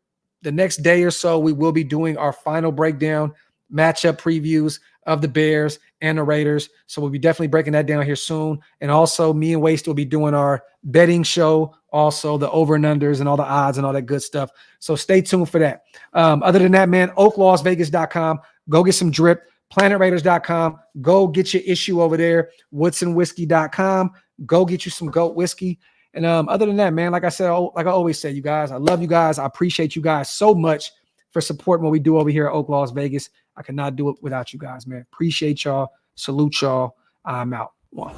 the next day or so, we will be doing our final breakdown, matchup previews of the Bears and the Raiders. So we'll be definitely breaking that down here soon. And also me and Waste will be doing our betting show, also the over and unders and all the odds and all that good stuff. So stay tuned for that. Other than that, man, OakLosVegas.com. Go get some drip. PlanetRaiders.com. Go get your issue over there. WoodsonWhiskey.com. Go get you some goat whiskey. And other than that, man, like I said, like I always say, you guys, I love you guys. I appreciate you guys so much for supporting what we do over here at Oak Las Vegas. I could not do it without you guys, man. Appreciate y'all. Salute y'all. I'm out. One.